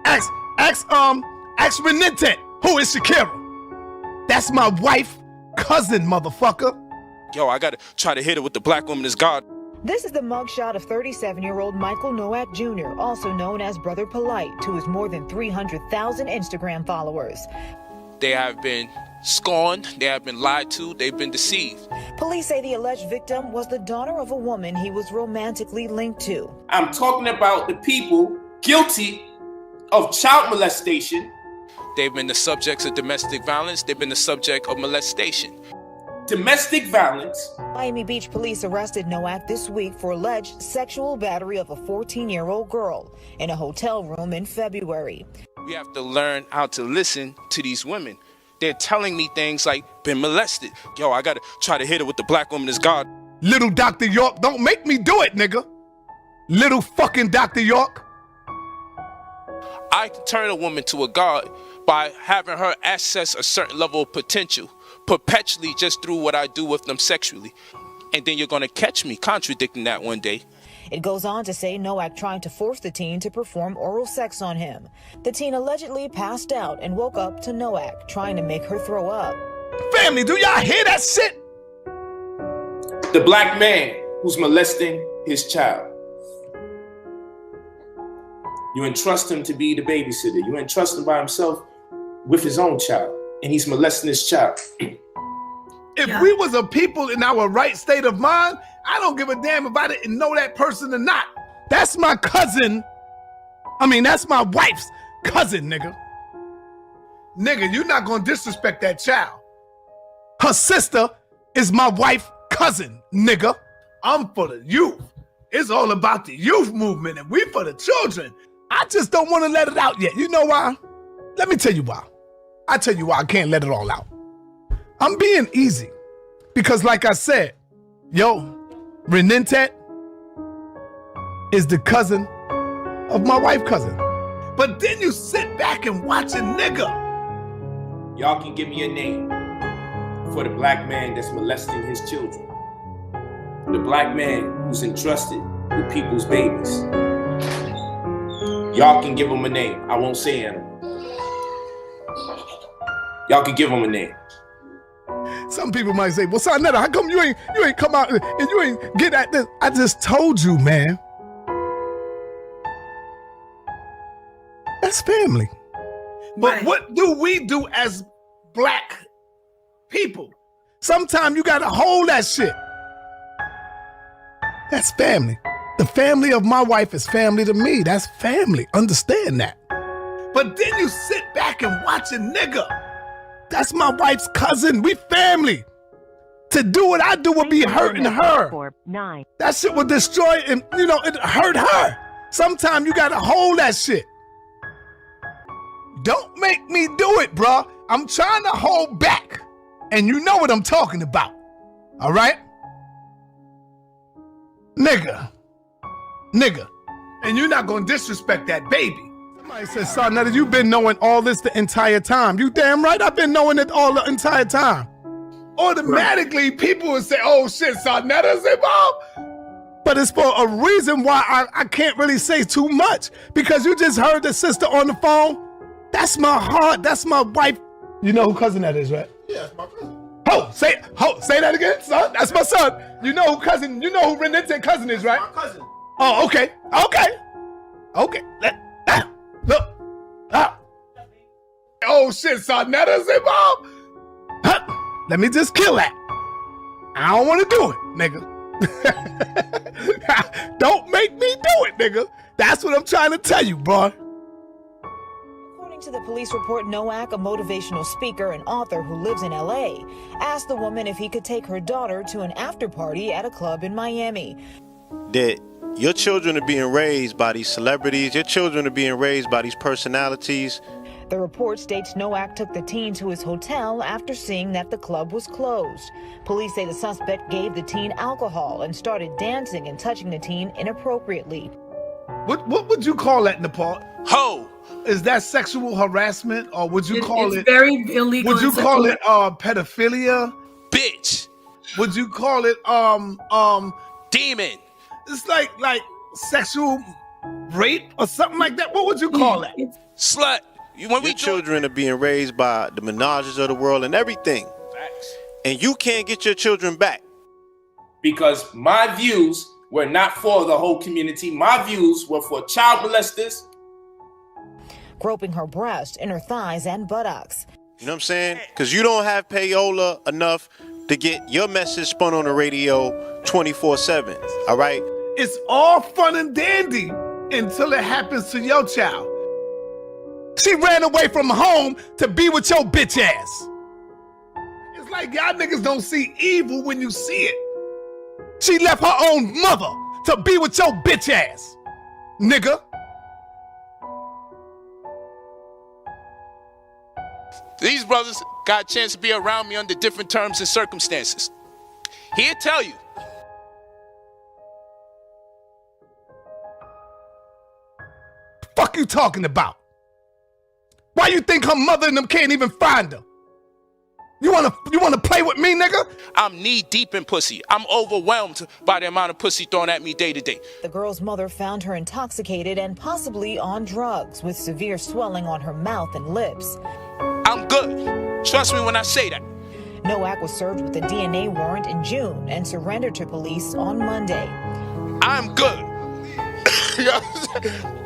Ask Renentet, who is Shakira? That's my wife, cousin, motherfucker. Yo, I gotta try to hit her with the black woman is God. This is the mugshot of 37-year-old Michael NOAK Jr., also known as Brother Polight, to his more than 300,000 Instagram followers. They have been scorned, they have been lied to, they've been deceived. Police say the alleged victim was the daughter of a woman he was romantically linked to. I'm talking about the people guilty of child molestation. They've been the subjects of domestic violence, they've been the subject of molestation. Domestic violence. Miami Beach police arrested NOAK this week for alleged sexual battery of a 14-year-old girl in a hotel room in February. We have to learn how to listen to these women. They're telling me things like, been molested. Yo, I gotta try to hit her with the black woman is God. Little Dr. York, don't make me do it, nigga. Little fucking Dr. York. I can turn a woman to a god by having her access a certain level of potential, perpetually just through what I do with them sexually. And then you're gonna catch me contradicting that one day. It goes on to say NOAK tried to force the teen to perform oral sex on him. The teen allegedly passed out and woke up to NOAK trying to make her throw up. Family, do y'all hear that shit? The black man who's molesting his child. You entrust him to be the babysitter. You entrust him by himself with his own child, and he's molesting his child. If we was a people in our right state of mind, I don't give a damn if I didn't know that person or not. That's my cousin. That's my wife's cousin, nigga. Nigga, you're not gonna disrespect that child. Her sister is my wife's cousin, nigga. I'm for the youth. It's all about the youth movement, and we for the children. I just don't want to let it out yet. You know why? Let me tell you why. I tell you why I can't let it all out. I'm being easy because, like I said, Renentet is the cousin of my wife's cousin. But then you sit back and watch a nigga. Y'all can give me a name for the black man that's molesting his children. The black man who's entrusted with people's babies. Y'all can give him a name. I won't say animal. Y'all can give him a name. Some people might say, well, Sonetta, how come you ain't come out and you ain't get at this? I just told you, man. That's family. But what do we do as black people? Sometimes you gotta hold that shit. That's family. The family of my wife is family to me. That's family. Understand that. But then you sit back and watch a nigga. That's my wife's cousin. We family. To do what I do would be hurting her. That shit would destroy and it hurt her. Sometimes you gotta hold that shit. Don't make me do it, bruh. I'm trying to hold back. And you know what I'm talking about. All right? Nigga. And you're not gonna disrespect that baby. Somebody said, son, now that you've been knowing all this the entire time. You damn right I've been knowing it all the entire time. Automatically, people would say, oh shit, son, that is involved. But it's for a reason why I can't really say too much. Because you just heard the sister on the phone. That's my heart, that's my wife. You know who cousin that is, right? Yeah, that's my cousin. Say that again, son. That's my son. You know who Renente's cousin is, right? My cousin. Oh, okay. Look. Oh shit, son, that is involved. Let me just kill that. I don't want to do it, nigga. Don't make me do it, nigga. That's what I'm trying to tell you, bro. According to the police report, NOAK, a motivational speaker and author who lives in LA, asked the woman if he could take her daughter to an after party at a club in Miami. That your children are being raised by these celebrities, your children are being raised by these personalities. The report states NOAK took the teen to his hotel after seeing that the club was closed. Police say the suspect gave the teen alcohol and started dancing and touching the teen inappropriately. What would you call that, Nepal? Ho! Is that sexual harassment, or would you call it? It's very illegal. Would you call it pedophilia? Bitch! Would you call it demon? It's like sexual rape or something like that. What would you call that? Slut. Your children are being raised by the menages of the world and everything. Facts. And you can't get your children back. Because my views were not for the whole community. My views were for child molesters. Groping her breast, inner thighs, and buttocks. You know what I'm saying? Because you don't have payola enough to get your message spun on the radio 24/7. All right? It's all fun and dandy until it happens to your child. She ran away from home to be with your bitch ass. It's like y'all niggas don't see evil when you see it. She left her own mother to be with your bitch ass, nigga. These brothers got a chance to be around me under different terms and circumstances. He'll tell you. Fuck you talking about? Why you think her mother and them can't even find her? You wanna play with me, nigga? I'm knee deep in pussy. I'm overwhelmed by the amount of pussy thrown at me day to day. The girl's mother found her intoxicated and possibly on drugs, with severe swelling on her mouth and lips. I'm good. Trust me when I say that. NOAK was served with a DNA warrant in June and surrendered to police on Monday. I'm good.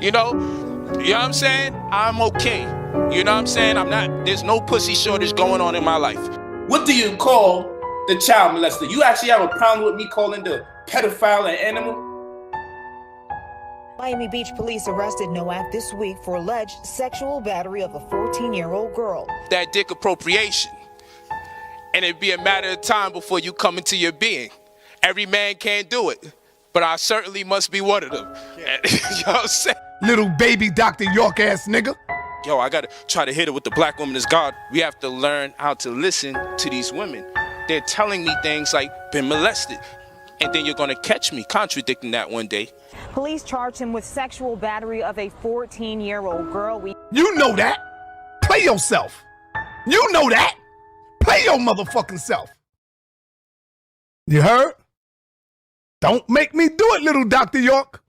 You know what I'm saying? I'm okay. You know what I'm saying? There's no pussy shortage going on in my life. What do you call the child molester? You actually have a problem with me calling the pedophile an animal? Miami Beach police arrested NOAK this week for alleged sexual battery of a 14-year-old girl. That dick appropriation. And it'd be a matter of time before you come into your being. Every man can't do it, but I certainly must be one of them. You know what I'm saying? Little baby Dr. York ass nigga. Yo, I gotta try to hit it with the black woman is God. We have to learn how to listen to these women. They're telling me things like, been molested. And then you're gonna catch me contradicting that one day. Police charged him with sexual battery of a 14-year-old girl. You know that. Play yourself. You know that. Play your motherfucking self. You heard? Don't make me do it, little Dr. York.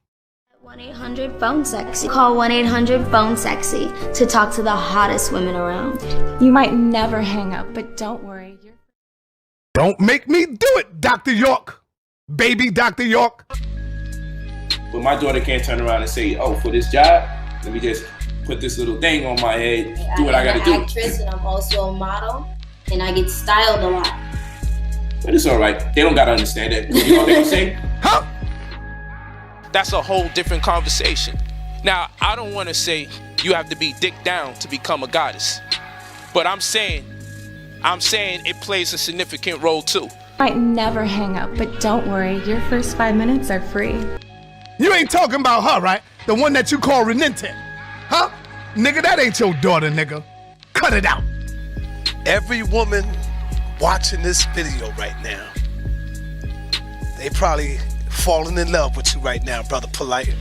1-800-PHONE-SEXY. Call 1-800-PHONE-SEXY to talk to the hottest women around. You might never hang up, but don't worry. Don't make me do it, Dr. York. Baby Dr. York. But my daughter can't turn around and say, oh, for this job, let me just put this little thing on my head, do what I gotta do. I'm an actress and I'm also a model, and I get styled a lot. But it's all right. They don't gotta understand that. You know what they're gonna say? Huh? That's a whole different conversation. Now, I don't want to say you have to be dick down to become a goddess. But I'm saying it plays a significant role too. Might never hang up, but don't worry, your first 5 minutes are free. You ain't talking about her, right? The one that you call Renente. Huh? Nigga, that ain't your daughter, nigga. Cut it out. Every woman watching this video right now, they probably falling in love with you right now, Brother Polight.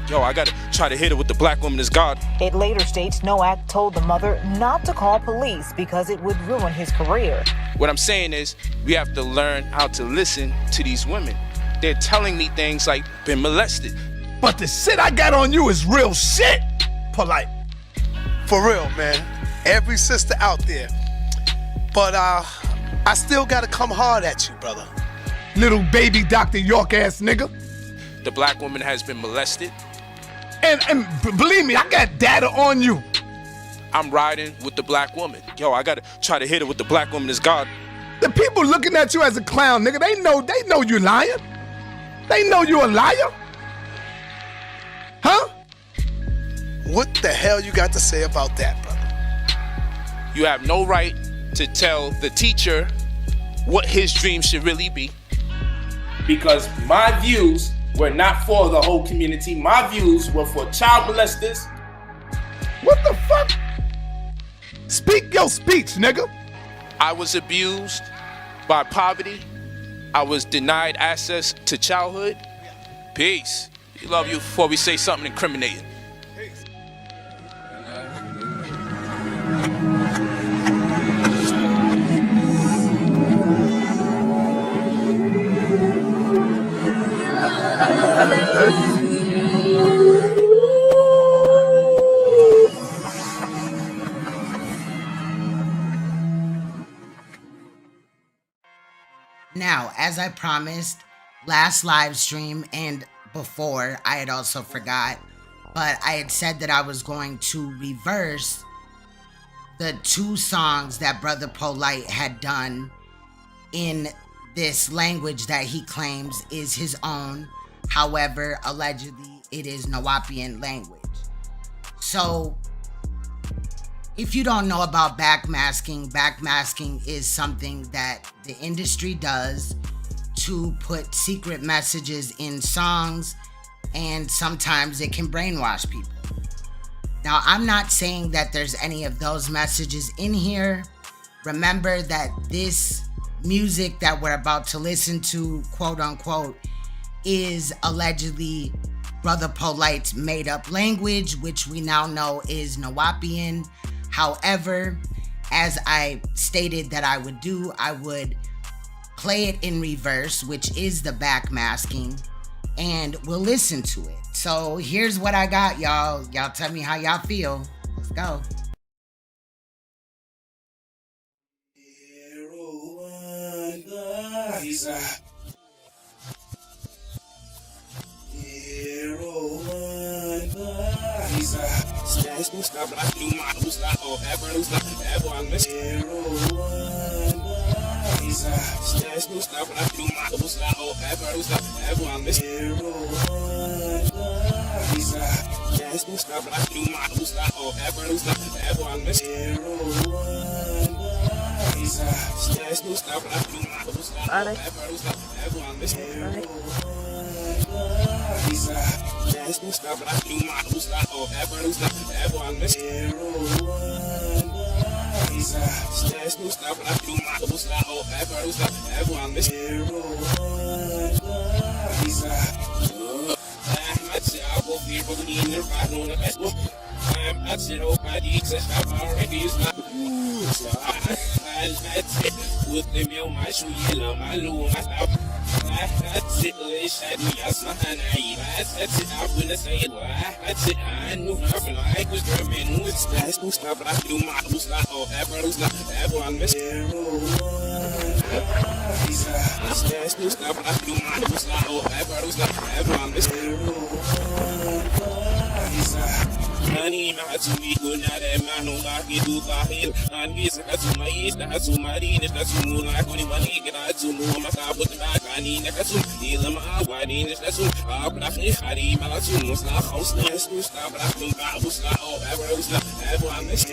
Yo, I gotta try to hit her with the black woman is God. It later states NOAK told the mother not to call police because it would ruin his career. What I'm saying is, we have to learn how to listen to these women. They're telling me things like, been molested. But the shit I got on you is real shit, Polight. For real, man. Every sister out there. But I still gotta come hard at you, brother. Little baby Dr. York ass nigga. The black woman has been molested. And believe me, I got data on you. I'm riding with the black woman. Yo, I gotta try to hit her with the black woman is God. The people looking at you as a clown, nigga, they know you lying. They know you a liar. Huh? What the hell you got to say about that, brother? You have no right to tell the teacher what his dream should really be. Because my views were not for the whole community. My views were for child molesters. What the fuck? Speak your speech, nigga. I was abused by poverty. I was denied access to childhood. Peace. We love you before we say something incriminating. Now, as I promised, last live stream and before, I had also forgot, but I had said that I was going to reverse the 2 songs that Brother Polight had done in this language that he claims is his own. However, allegedly, it is Nawapian language. So, if you don't know about backmasking is something that the industry does to put secret messages in songs, and sometimes it can brainwash people. Now, I'm not saying that there's any of those messages in here. Remember that this music that we're about to listen to, quote unquote, is allegedly Brother Polight's made up language, which we now know is Nawapian. However, as I stated that I would do, I would play it in reverse, which is the backmasking, and we'll listen to it. So here's what I got, y'all. Y'all tell me how y'all feel. Let's go. Stash me stop, but I do my who's not all ever I miss Stash me stop, but I do my who's not all ever I miss Stash me stop, but I do my who's not all ever I miss Stash me stop, but I do my who's not all ever I miss Stash me stop, but I do my who's not all ever I miss Stash me stop, but I do my who's not all ever I miss I will be rolling in the ride on the best one. I'm not shit over my deeds, I'm already is not so that's it. With them on my shoe, yellow, my low, my stop. That's it, that's it, I'm gonna say it. That's it, I knew nothing like was German with Stash me stop, but I do my who's not all ever I miss Stash me stop, but I do my who's not all ever I miss Money, my to me, good night, and my no like it, do the hill. And guess that's my east, that's to my in, that's to moon, like only money, get out to move my car, but the back, I need that to deal my wedding, that's to up, but I think I need my to most not house, that's to stop, but I think I was not all ever I miss